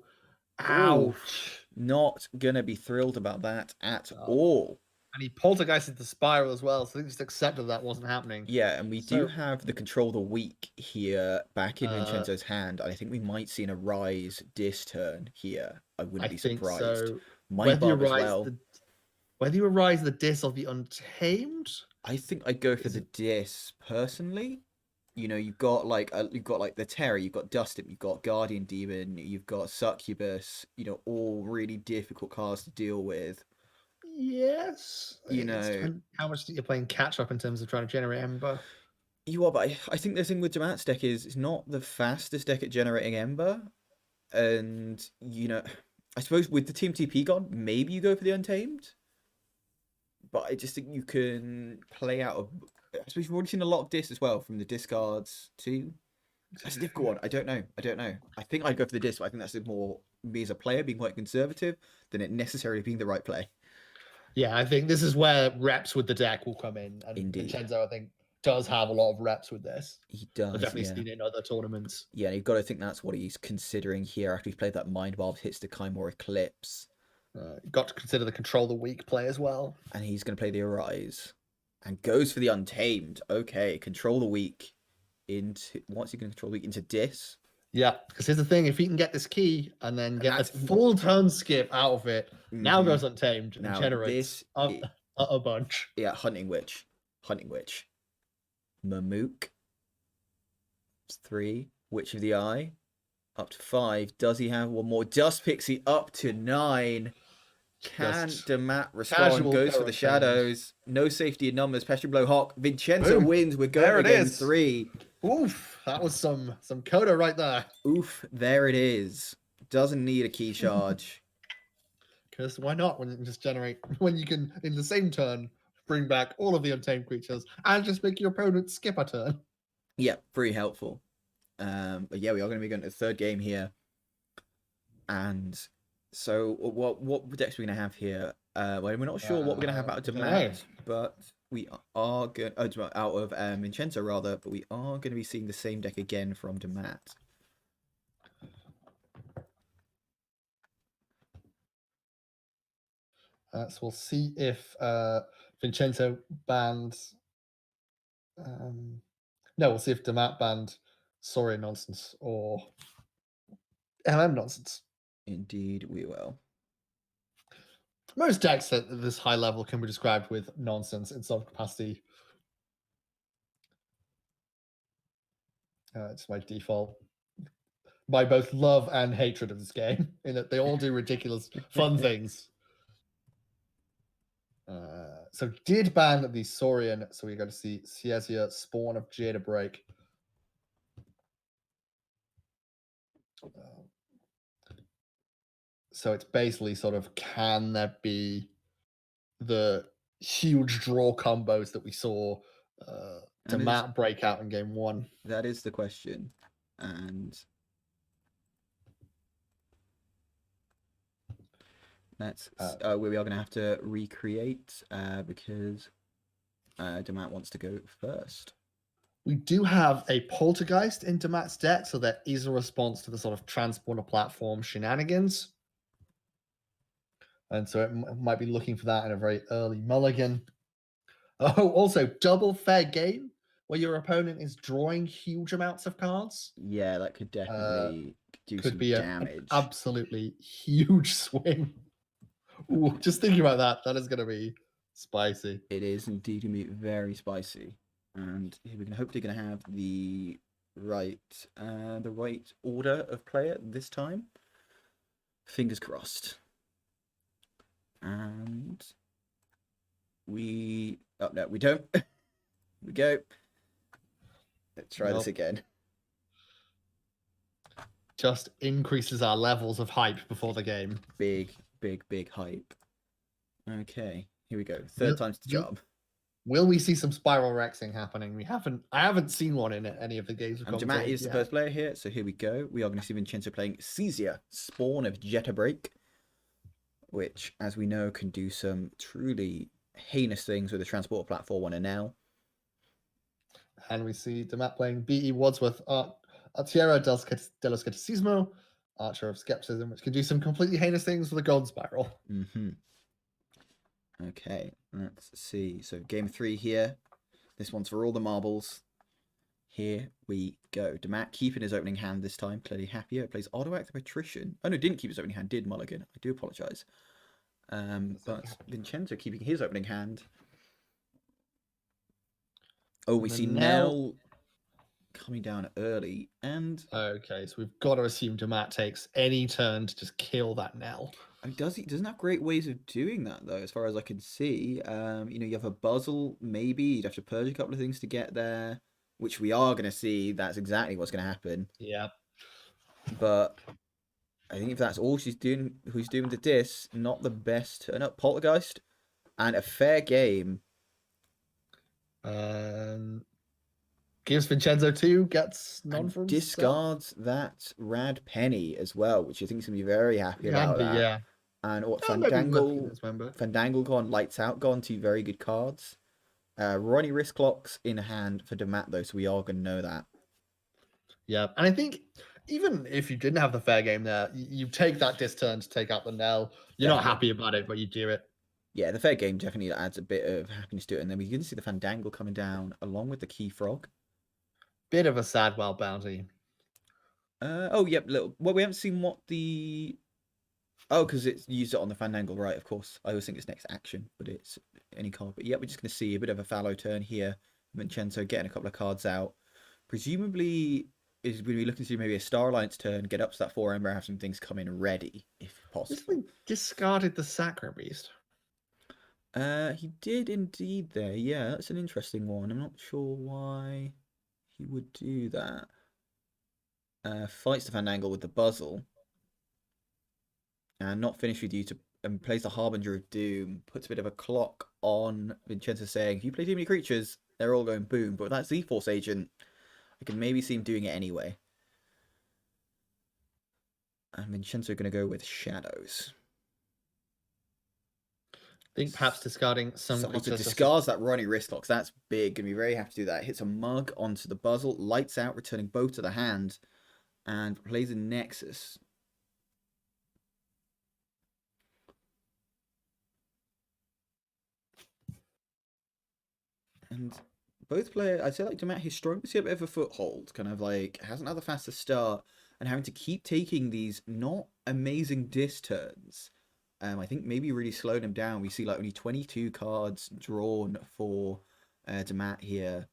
Ouch.
Oof. Not going to be thrilled about that at all.
And he poltergeisted the Spiral as well, so they just accepted that wasn't happening.
Yeah, and we do have the Control the Weak here back in Vincenzo's hand. I think we might see an Arise Dis turn here. I wouldn't be surprised.
So.
Whether you
arise the Dis of the Untamed,
I think I'd go for the Dis personally. You know, you've got like the Terror, you've got Dustin, you've got Guardian Demon, you've got Succubus. You know, all really difficult cards to deal with.
Yes.
You know,
how much you're playing catch up in terms of trying to generate Ember.
You are, but I think the thing with Dammat's deck is it's not the fastest deck at generating Ember, and you know. I suppose with the Team TP God, maybe you go for the Untamed. But I just think you can play out of... I suppose you've already seen a lot of Dis as well, from the discards too. That's a difficult one. I don't know. I think I'd go for the Dis, but I think that's more me as a player being quite conservative than it necessarily being the right play.
Yeah, I think this is where reps with the deck will come in. And
Indeed.
Vincenzo, I think, does have a lot of reps with this.
He does.
I've definitely seen it in other tournaments.
Yeah, you've got to think that's what he's considering here after he's played that Mind Bulb, hits the Chimor Eclipse.
You've got to consider the Control the Weak play as well.
And he's going to play the Arise. And goes for the Untamed. Okay, Control the Weak into... What's he going to control the Weak? Into Dis?
Yeah, because here's the thing. If he can get this key and then get a full turn skip out of it, now goes Untamed and generates a bunch.
Yeah, Hunting Witch. Mamook. It's 3. Witch of the Eye. Up to 5. Does he have one more? Dust Pixie up to 9. Can Dammat respond? Goes for the shadows. No safety in numbers. Pressure Blow Hawk. Vincenzo wins. We're going again 3.
Oof. That was some coda right there.
Oof. There it is. Doesn't need a key charge.
Because why not when you can just generate... When you can, in the same turn... bring back all of the Untamed creatures and just make your opponent skip a turn.
Yeah, pretty helpful. But yeah, we are going to be going to the 3rd game here. And so what decks are we going to have here? Well, we're not sure what we're gonna have out of Dammat, but we are going out of Vincenzo rather, but we are going to be seeing the same deck again from Dammat.
So we'll see if Vincenzo bans. No, we'll see if Dammat banned Sorry Nonsense or LM Nonsense.
Indeed, we will.
Most decks at this high level can be described with nonsense in some capacity. It's my default. My both love and hatred of this game, in that they all do ridiculous, fun things. So did ban the Saurian, so we're going to see Ciesia, Spawn of Jada Break. So it's basically sort of, can there be the huge draw combos that we saw Dammat break out in game 1?
That is the question. And that's we are going to have to recreate because Dammat wants to go first.
We do have a Poltergeist in Dammat's deck, so that is a response to the sort of transporter platform shenanigans. And so it might be looking for that in a very early mulligan. Oh, also, double fair game, where your opponent is drawing huge amounts of cards.
Yeah, that could definitely do
could
some
be
damage.
An absolutely huge swing. Ooh, just thinking about that, that is going to be spicy.
It is indeed going to be very spicy. And we're hopefully going to have the right order of player this time. Fingers crossed. And we... Oh, no, we don't. We go. Let's try this again.
Just increases our levels of hype before the game.
Big hype. Okay, here we go. Third time's the job.
Will we see some spiral rexing happening? I haven't seen one in any of the games.
Dammat is the first player here, so here we go. We are going to see Vincenzo playing Ciesia, Spawn of Jetta Break, which, as we know, can do some truly heinous things with a transport platform on a now.
And we see Dammat playing B.E. Wadsworth, Artiero dello Skepticismo, Archer of Skepticism, which can do some completely heinous things with a gold spiral.
Okay, let's see. So game 3 here. This one's for all the marbles. Here we go. Dammat keeping his opening hand this time. Clearly happier. Plays Odoac the Patrician. Oh no, didn't keep his opening hand. Did mulligan. I do apologise. But Vincenzo keeping his opening hand. Oh, we see Nell coming down early. And
okay, so we've got to assume Dammat takes any turn to just kill that Nell.
I mean, doesn't have great ways of doing that though, as far as I can see. You have a Buzzle, maybe you'd have to purge a couple of things to get there, which we are going to see. That's exactly what's going to happen.
Yeah.
But I think if that's all she's doing, who's doing the diss, not the best turn up. Poltergeist and a fair game.
Gives Vincenzo 2, gets none from
discards that Rad Penny as well, which I think is going to be very happy about that.
Yeah.
And what Fandangle gone, Lights Out gone, 2 very good cards. Ronnie Wrist Clocks in hand for Dammat though, so we are going to know that.
Yeah, and I think even if you didn't have the fair game there, you take that diss turn to take out the Nell. You're not happy about it, but you do it.
Yeah, the fair game definitely adds a bit of happiness to it. And then we can see the Fandangle coming down along with the Key Frog.
Bit of a sad wild bounty.
Oh, yep. Well, we haven't seen what the... Oh, because it's used it on the Fandangle, right, of course. I always think it's next action, but it's any card. But yeah, we're just going to see a bit of a fallow turn here. Vincenzo getting a couple of cards out. Presumably is going to be looking to do maybe a Star Alliance turn, get up to that 4 Ember, have some things come in ready, if possible.
This discarded the Sacro Beast.
He did indeed there. Yeah, that's an interesting one. I'm not sure why he would do that. Fights the Fandangle with the Buzzle. And not finished with you to plays the Harbinger of Doom. Puts a bit of a clock on Vincenzo saying, if you play too many creatures, they're all going boom. But with that Z-Force agent, I can maybe see him doing it anyway. And Vincenzo going to go with Shadows.
I think perhaps discarding some
So
creatures.
discards that Ronnie wrist locks. That's big. Gonna be very happy to do that. Hits a mug onto the Buzzle, lights out, returning both to the hand, and plays a Nexus. And both players, I'd say like Dammat, he's struggling to see a bit of a foothold, kind of like hasn't had the fastest start and having to keep taking these not amazing dis turns. I think maybe really slowed him down. We see like only 22 cards drawn for Dammat here.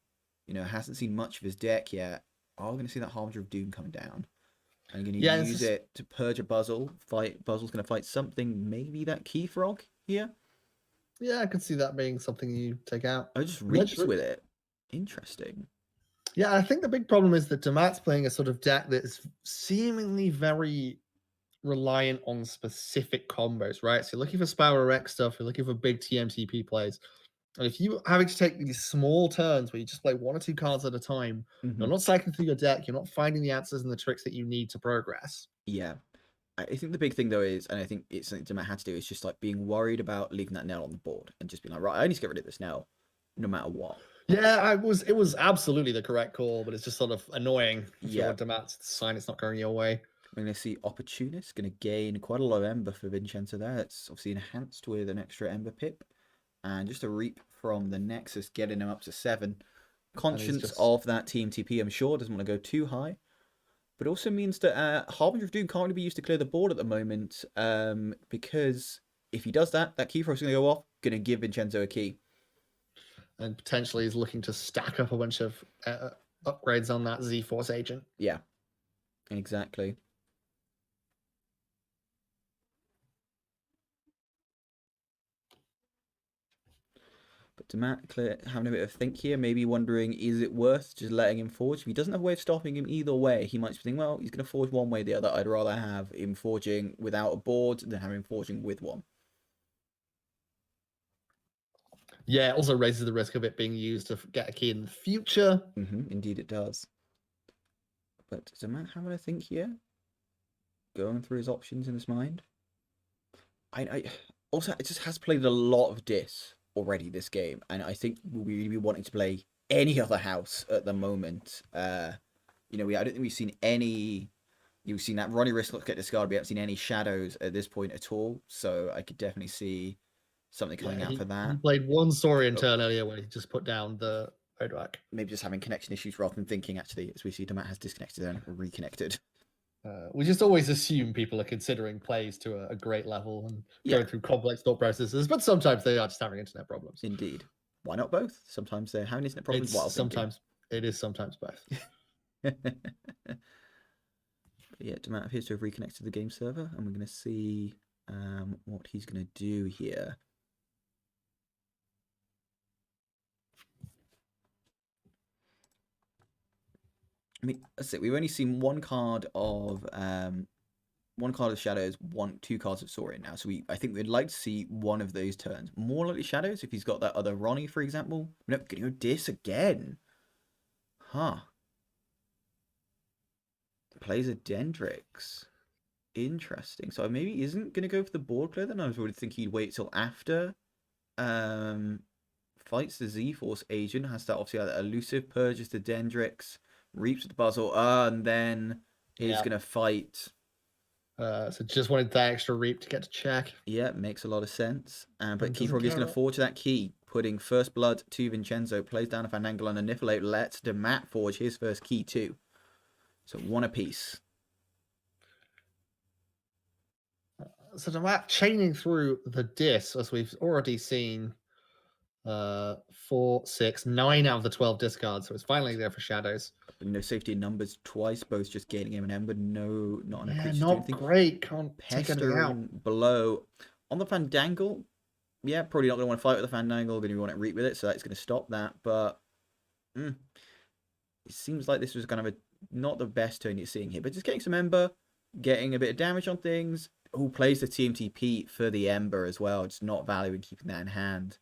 You know, hasn't seen much of his deck yet. Are we going to see that Harbinger of Doom coming down? I'm going to use it to purge a Buzzle. Buzzle's going to fight something, maybe that Key Frog here.
Yeah, I could see that being something you take out.
I just reaps with it. Interesting.
Yeah, I think the big problem is that Dammat's playing a sort of deck that is seemingly very reliant on specific combos, right? So you're looking for Spiral Rex stuff, you're looking for big TMTP plays. And if you having to take these small turns where you just play 1 or 2 cards at a time, you're not cycling through your deck, you're not finding the answers and the tricks that you need to progress.
Yeah. I think the big thing though is, and I think it's something Dammat had to do, is just like being worried about leaving that nail on the board and just being like, right, I need to get rid of this nail, no matter what.
Yeah, it was absolutely the correct call, but it's just sort of annoying if you're Dammat to sign it's not going your way.
We're going to see Opportunist going to gain quite a low Ember for Vincenzo there. It's obviously enhanced with an extra Ember pip. And just a reap from the Nexus, getting him up to 7. Conscious of that TMTP, I'm sure, doesn't want to go too high. But it also means that Harbinger of Doom can't really be used to clear the board at the moment. Because if he does that, that Key Frog's going to go off, going to give Vincenzo a key.
And potentially is looking to stack up a bunch of upgrades on that Z-Force agent.
Yeah, exactly. But Dammat having a bit of think here, maybe wondering, is it worth just letting him forge? If he doesn't have a way of stopping him either way, he might be thinking, well, he's going to forge one way or the other. I'd rather have him forging without a board than have him forging with one.
Yeah, it also raises the risk of it being used to get a key in the future.
Indeed it does. But Dammat having a think here? Going through his options in his mind? I also, it just has played a lot of Dis already this game, and I think we'll really be wanting to play any other house at the moment. You know, I don't think we've seen any. You've seen that Ronnie Wristlock get discarded. We haven't seen any shadows at this point at all. So I could definitely see something coming out for that.
He played one Saurian turn earlier where he just put down the Odwhack.
Maybe just having connection issues rather than thinking, actually, as we see Dammat has disconnected and reconnected.
We just always assume people are considering plays to a great level and going through complex thought processes, but sometimes they are just having internet problems.
Indeed. Why not both? Sometimes they're having internet problems while
sometimes it is sometimes both.
Yeah, Dammat appears to have reconnected the game server, and we're going to see what he's going to do here. I mean, that's it. We've only seen one card of Shadows, two cards of Saurian now. So I think we'd like to see one of those turns. More likely Shadows if he's got that other Ronnie, for example. Nope, gonna go Dis again. Huh. Plays a Dendrix. Interesting. So maybe he isn't gonna go for the board clear then. I was really thinking he'd wait till after fights the Z-Force agent. Has that obviously that elusive, purges the Dendrix, reaps the Buzzle, and then is gonna fight.
So just wanted that extra reap to get to check.
Yeah, makes a lot of sense. But Key Frog is going to forge that key, putting first blood to Vincenzo, plays down a Fandangle and a Niflate, lets Dammat forge his first key too. So one apiece.
So Dammat chaining through the Dis, as we've already seen, 4, 6, 9 out of the 12 discards. So it's finally there for Shadows.
No safety in numbers twice, both just gaining him an Ember. No, not enough creatures.
Not great. Can't take anything out.
Below. On the Fandangle, yeah, probably not going to want to fight with the Fandangle. Going to want to reap with it, so that's going to stop that. But it seems like this was kind of not the best turn you're seeing here. But just getting some Ember, getting a bit of damage on things. Who plays the TMTP for the Ember as well? Just not valuing keeping that in hand.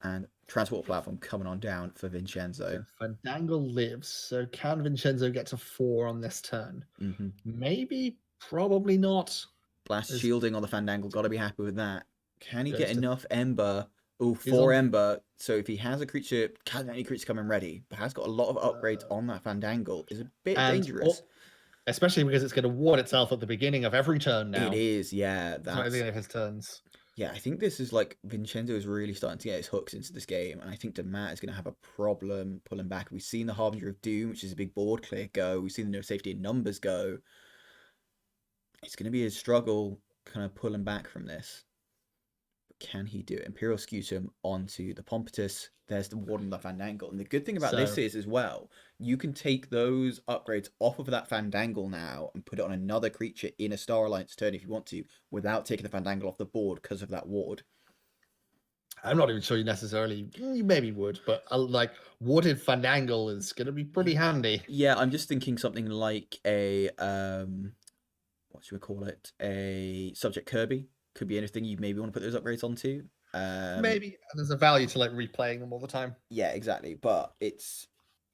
And transport platform coming on down for Vincenzo.
So Fandangle lives. So can Vincenzo get to 4 on this turn? Maybe, probably not.
Blast shielding on the Fandangle. Got to be happy with that. Can he get enough Ember? Oh, 4 Ember. So if he has a creature, can any creature come in ready, but has got a lot of upgrades on that Fandangle, is a bit dangerous.
Especially because it's going to ward itself at the beginning of every turn now.
It is, yeah.
That's at the beginning of his turns.
Yeah, I think this is like Vincenzo is really starting to get his hooks into this game, and I think Dammat is going to have a problem pulling back. We've seen the Harbinger of Doom, which is a big board clear, go. We've seen the no safety in numbers go. It's going to be a struggle kind of pulling back from this. But can he do it? Imperial Scutum onto the Pompitus. There's the Warden of the Fandangle. And the good thing about this is, as well, you can take those upgrades off of that Fandangle now and put it on another creature in a Star Alliance turn if you want to, without taking the Fandangle off the board because of that ward.
I'm not even sure you necessarily, you maybe would, but like warded Fandangle is going to be pretty handy.
Yeah, I'm just thinking something like a, what should we call it? A Subject Kirby. Could be anything you maybe want to put those upgrades onto.
Maybe, and there's a value to like replaying them all the time.
Yeah, exactly. But I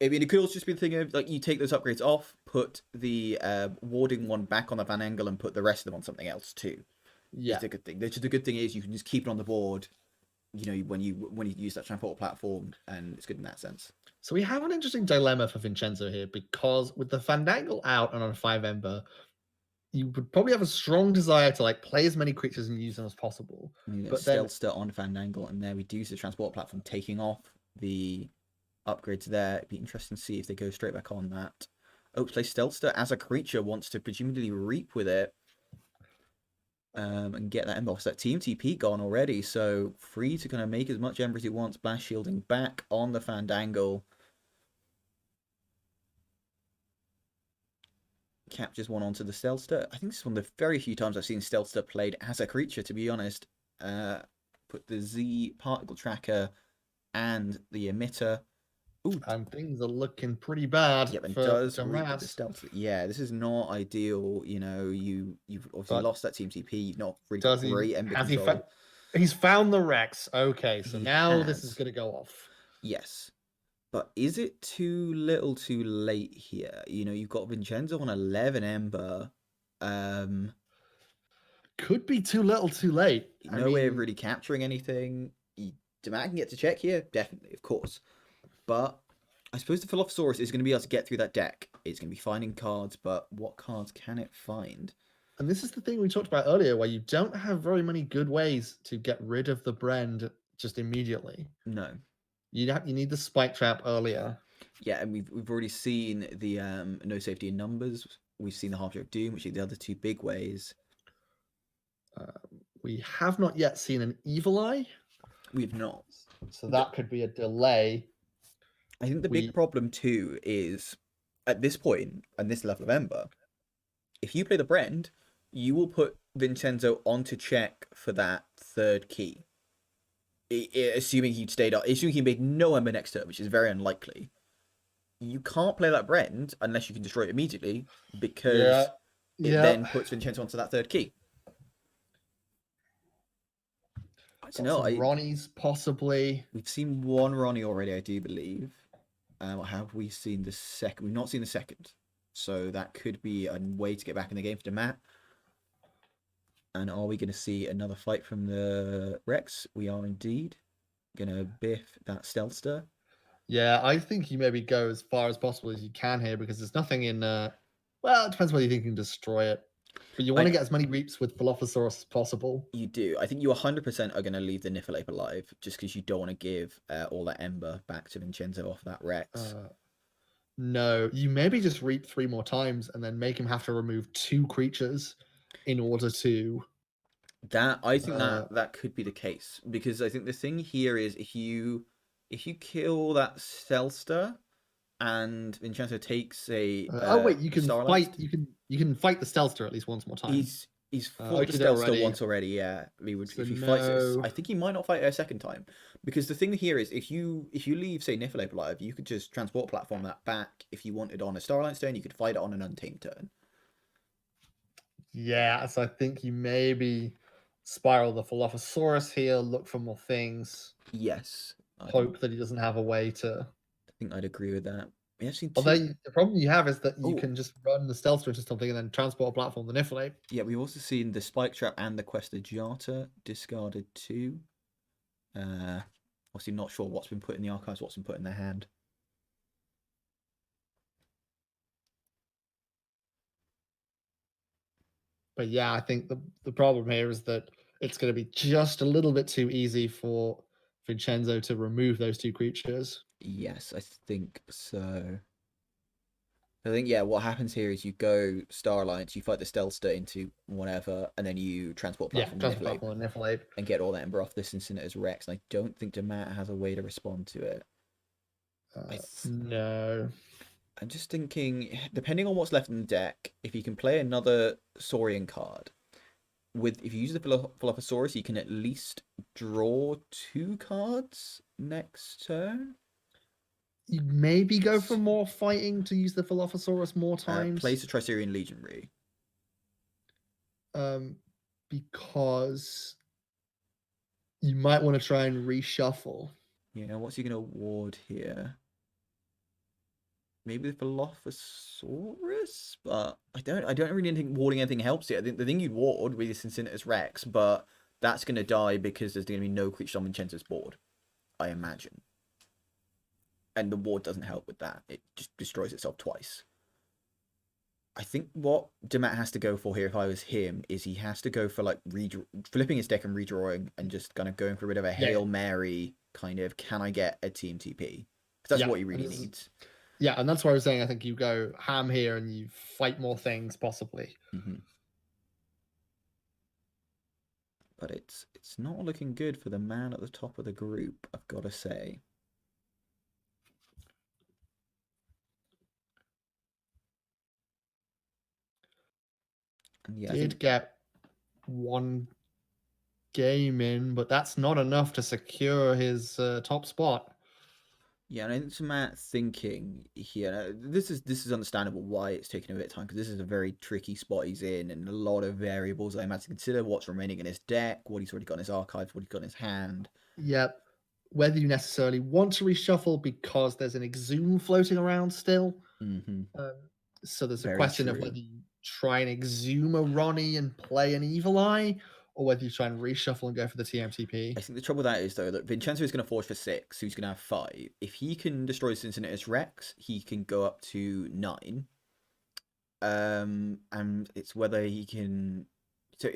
mean, it could also just be the thing of like you take those upgrades off, put the warding one back on the Fandangle, and put the rest of them on something else too.
Yeah,
it's a good thing. The good thing is you can just keep it on the board. You know, when you use that transport platform, and it's good in that sense.
So we have an interesting dilemma for Vincenzo here, because with the Fandangle out and on a 5 Ember, you would probably have a strong desire to like play as many creatures and use them as possible.
But then Stealthster on Fandangle, and there we do see the transport platform taking off the upgrades there. It'd be interesting to see if they go straight back on that. Oh, play Stealthster as a creature, wants to presumably reap with it. And get that Ember off. So that Team TP gone already, so free to kind of make as much Ember as he wants. Blast shielding back on the Fandangle. Captures one onto the Stealthster. I think this is one of the very few times I've seen Stealthster played as a creature, to be honest. Put the Z particle tracker and the emitter.
Ooh. And things are looking pretty bad.
Yep, and does reap the Stealth. Yeah, this is not ideal. You know, you've obviously lost that Team TP. You've not really got great Ember control.
He's found the Rex. Okay, so now this is going to go off.
Yes. But is it too little too late here? You know, you've got Vincenzo on 11 Ember.
Could be too little too late.
No way of really capturing anything. Dammat can get to check here, definitely, of course. But I suppose the Philosophosaurus is going to be able to get through that deck. It's going to be finding cards, but what cards can it find?
And this is the thing we talked about earlier, where you don't have very many good ways to get rid of the Brand just immediately.
No.
You need the Spike Trap earlier.
Yeah, and we've already seen the no safety in numbers. We've seen the Harbinger of Doom, which are the other two big ways.
We have not yet seen an Evil Eye.
We've not.
So that could be a delay.
I think the big problem too is at this point and this level of Ember, if you play the Brand, you will put Vincenzo onto check for that third key. Assuming he'd stayed up, assuming he made no Ember next turn, which is very unlikely. You can't play that Brand unless you can destroy it immediately, because it then puts Vincenzo onto that third key.
Ronnie's possibly.
We've seen one Ronnie already, I do believe. Have we seen the second? We've not seen the second. So that could be a way to get back in the game for Dammat. And are we going to see another fight from the Rex? We are indeed going to biff that Stealthster.
Yeah, I think you maybe go as far as possible as you can here, because there's nothing in... well, it depends whether you think you can destroy it. But you want to get as many reaps with Philosophosaurus as possible.
You do. I think you 100% are going to leave the Niffalape alive, just because you don't want to give all that Ember back to Vincenzo off that Rex.
No, you maybe just reap 3 more times and then make him have to remove 2 creatures in order to...
I think that could be the case, because I think the thing here is if you kill that Stealthster and Vincenzo takes a
you can fight. You can fight the Stealthster at least once more time.
He's fought the Stealthster once already. Yeah, he would. So if he fights it, I think he might not fight it a second time, because the thing here is if you leave, say, Niffalape alive, you could just transport platform that back if you wanted on a Star Alliance turn. You could fight it on an Untamed turn.
Yeah, so I think you maybe spiral the Philosophosaurus here, look for more things.
Yes.
Hope that he doesn't have a way to...
I think I'd agree with that. We have seen
Although
two.
the problem you have is that you
Oh,
can just run the stealth switch or something and then transport a platform the Niflheim.
yeah, we've also seen the Spike Trap and the Quest of Jata discarded too. Obviously not sure what's been put in the archives, what's been put in their hand.
But yeah, I think the problem here is that it's going to be just a little bit too easy for Vincenzo to remove those two creatures.
Yes, I think so. I think, yeah, what happens here is you go Star Alliance, you fight the Stealthster into whatever, and then you transport
Yeah,
platform the
transport
Niflheim
platform and Niflheim.
and get all that Ember off this Incineroar's Rex. And I don't think Dammat has a way to respond to it.
No.
I'm just thinking, depending on what's left in the deck, if you can play another Saurian card, if you use the Dilophosaurus, you can at least draw 2 cards next turn.
You maybe go for more fighting to use the Dilophosaurus more times.
Plays the Triserian Legionary.
Because you might want to try and reshuffle.
Yeah, what's he going to award here? Maybe the Dilophosaurus, but I don't really think warding anything helps here. The thing you'd ward with this Incineroar's Rex, but that's going to die because there's going to be no creatures on Vincenzo's board, I imagine. And the ward doesn't help with that. It just destroys itself twice. I think what Dammat has to go for here, if I was him, is he has to go for like flipping his deck and redrawing and just kind of going for a bit of a Hail Mary kind of, can I get a team TP? Because that's what he really needs.
Yeah, and that's why I was saying I think you go ham here and you fight more things possibly.
But it's not looking good for the man at the top of the group, I've got to say. And yeah,
Did get one game in, but that's not enough to secure his top spot.
Yeah, and I think Matt thinking here, this is understandable why it's taking a bit of time, because this is a very tricky spot he's in, and a lot of variables I had to consider: what's remaining in his deck, what he's already got in his archives, what he's got in his hand.
Yep. Whether you necessarily want to reshuffle because there's an Exhume floating around still. So there's a question of whether you try and Exhume a Ronnie and play an Evil Eye, or whether you try and reshuffle and go for the TMTP.
I think the trouble with that is, though, that Vincenzo is going to forge for 6, so he's going to have 5. If he can destroy Incineroar's Rex, he can go up to 9. And it's whether he can... So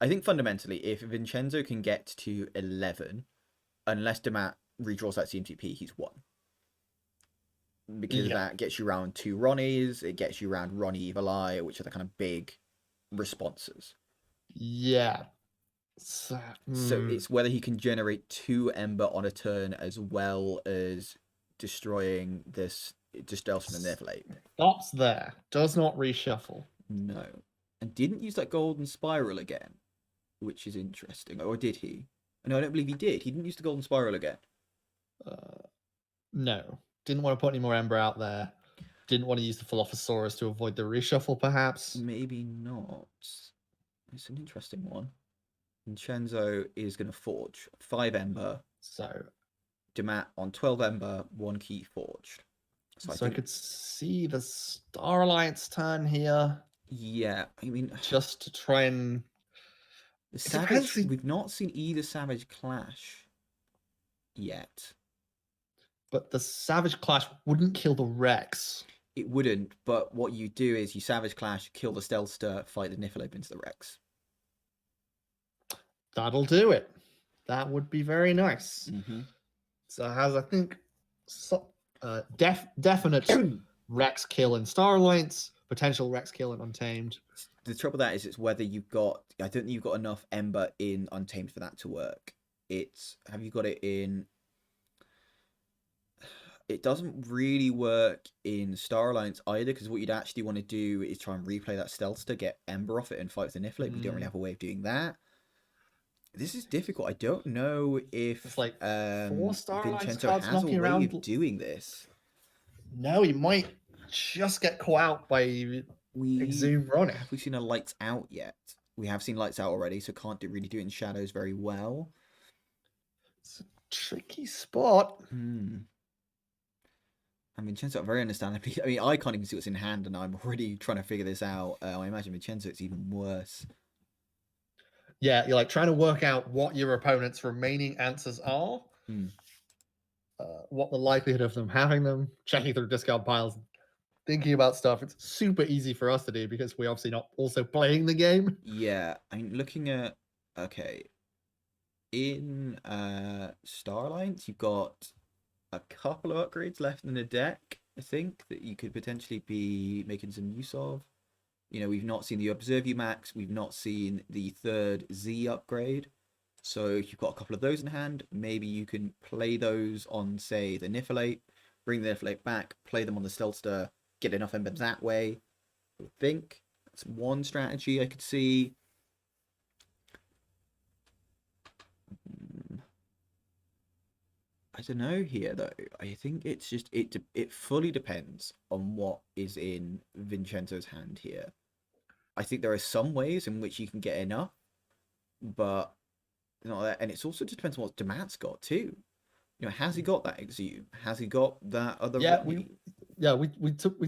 I think fundamentally, if Vincenzo can get to 11, unless Dammat redraws that CMTP, he's won. Because that gets you around 2 Ronnies, it gets you around Ronnie Evil Eye, which are the kind of big responses.
Yeah.
So it's whether he can generate 2 Ember on a turn as well as destroying this Distelson and Niflheim.
Stops there. Does not reshuffle.
No. And didn't use that Golden Spiral again, which is interesting. Or did he? No, I don't believe he did. He didn't use the Golden Spiral again.
No. Didn't want to put any more Ember out there. Didn't want to use the Dilophosaurus to avoid the reshuffle, perhaps.
Maybe not. It's an interesting one. Vincenzo is going to forge 5 Ember.
So
Dammat on 12 Ember, 1 key forged.
So I could see the Star Alliance turn here.
Yeah, I mean,
just to try and
the Savage. We've not seen either Savage Clash yet.
But the Savage Clash wouldn't kill the Rex.
It wouldn't, but what you do is you Savage Clash, kill the Stealthster, fight the Niflheim into the Rex.
That'll do it. That would be very nice. So it has, I think, definite Rex kill in Star Alliance, potential Rex kill in Untamed.
The trouble with that is it's whether you've got... I don't think you've got enough Ember in Untamed for that to work. Have you got it in... It doesn't really work in Star Alliance either, because what you'd actually want to do is try and replay that Stealthster, get Ember off it, and fight with the Niflheim. You don't really have a way of doing that. This is difficult. I don't know if
it's like 4 Star
Vincenzo
Alliance
has a way of doing this.
No, he might just get caught out by Exhume Ronnie.
Have we seen a Lights Out yet? We have seen Lights Out already, so can't really do it in Shadows very well.
It's a tricky spot.
And Vincenzo, very understandably, I mean, I can't even see what's in hand, and I'm already trying to figure this out. I imagine Vincenzo, it's even worse.
Yeah, you're like trying to work out what your opponent's remaining answers are, what the likelihood of them having them, checking through discard piles, thinking about stuff. It's super easy for us to do because we're obviously not also playing the game.
Yeah, I mean, looking at, okay, in Star Alliance, you've got a couple of upgrades left in the deck, I think, that you could potentially be making some use of. You know, we've not seen the Observe You Max, we've not seen the third Z upgrade. So if you've got a couple of those in hand, maybe you can play those on, say, the Niflate, bring the Niflate back, play them on the Stealthster, get enough Ember that way. I think that's one strategy I could see. I don't know here though. I think it's just it fully depends on what is in Vincenzo's hand here. I think there are some ways in which you can get enough, but not that. And it's also just depends on what Dammat's got too. You know, has he got that Exhume? Has he got that other?
We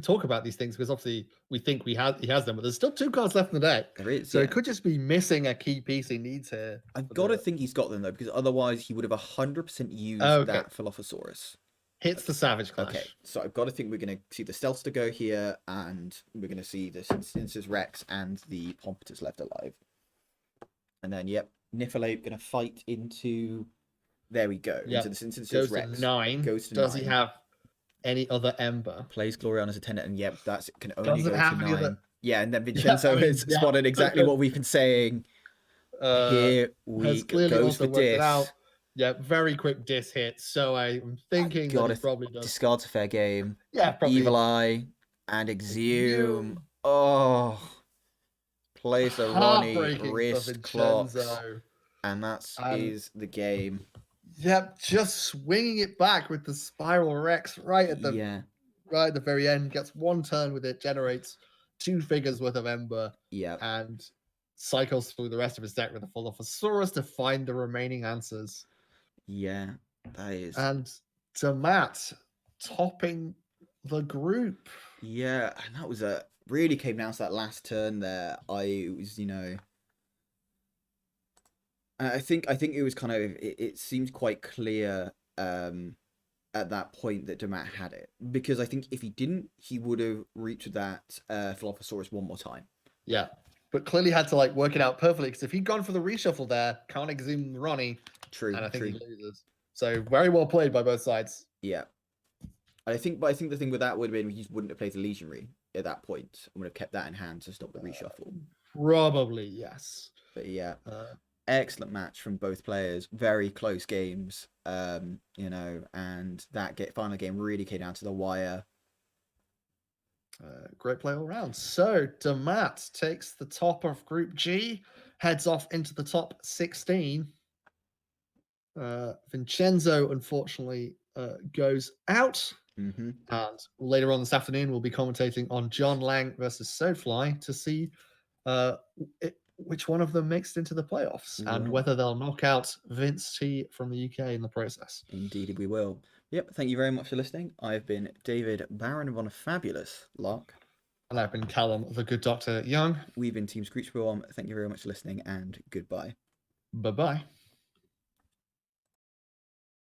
talk about these things because obviously we think he has them, but there's still 2 cards left in the deck.
There is,
so
yeah.
it could just be missing a key piece he needs here.
I've got to think he's got them though, because otherwise he would have 100% used that Philophosaurus.
Hits the Savage Clash.
Okay, so I've got to think we're going to see the Stealthster go here, and we're going to see the Since's Rex and the Pompetus left alive. And then, yep, Niflate going to fight into... There we go.
Yep.
Into the Since's
Goes
Rex.
To 9.
Goes to
Does
9.
he have any other Ember?
Plays Gloriana's Attendant, and yep, that's can only
Doesn't
go
have
to
any
9.
other...
Yeah, and then Vincenzo has spotted exactly what we've been saying. Here we go. Goes for Dis.
Out. Yeah, very quick Dis hit. So I'm thinking that he probably does.
Discards a fair game.
Yeah, probably.
Evil Eye and Exhume. Oh. Plays the Ronnie, wrist clocks. And that is the game.
Yep, just swinging it back with the Spiral Rex right at the very end. Gets 1 turn with it, generates 2 figures worth of Ember.
Yeah.
And cycles through the rest of his deck with a Philophosaurus to find the remaining answers.
Yeah, that is.
And Dammat topping the group.
Yeah, and that was really came down to that last turn there. I was, you know, I think it was kind of it seemed quite clear at that point that Dammat had it, because I think if he didn't, he would have reached that Philophosaurus 1 more time.
Yeah, but clearly had to like work it out perfectly, because if he'd gone for the reshuffle there, can't exhume Ronnie.
True.
And I think he loses. So very well played by both sides.
Yeah. I think the thing with that would have been he wouldn't have played the Legionary at that point and would have kept that in hand to stop the reshuffle.
Probably, yes.
But yeah, excellent match from both players. Very close games, you know, and that final game really came down to the wire.
Great play all round. So Dammat takes the top of Group G, heads off into the top 16. Vincenzo, unfortunately, goes out.
Mm-hmm.
And later on this afternoon, we'll be commentating on John Lang versus Sodefly to see which one of them makes it into the playoffs and whether they'll knock out Vince T from the UK in the process.
Indeed, we will. Yep, thank you very much for listening. I've been David Barron on a fabulous Lark.
And I've been Callum, the good Dr. Young.
We've been Team Screech Bob-Omb. Thank you very much for listening, and goodbye.
Bye-bye.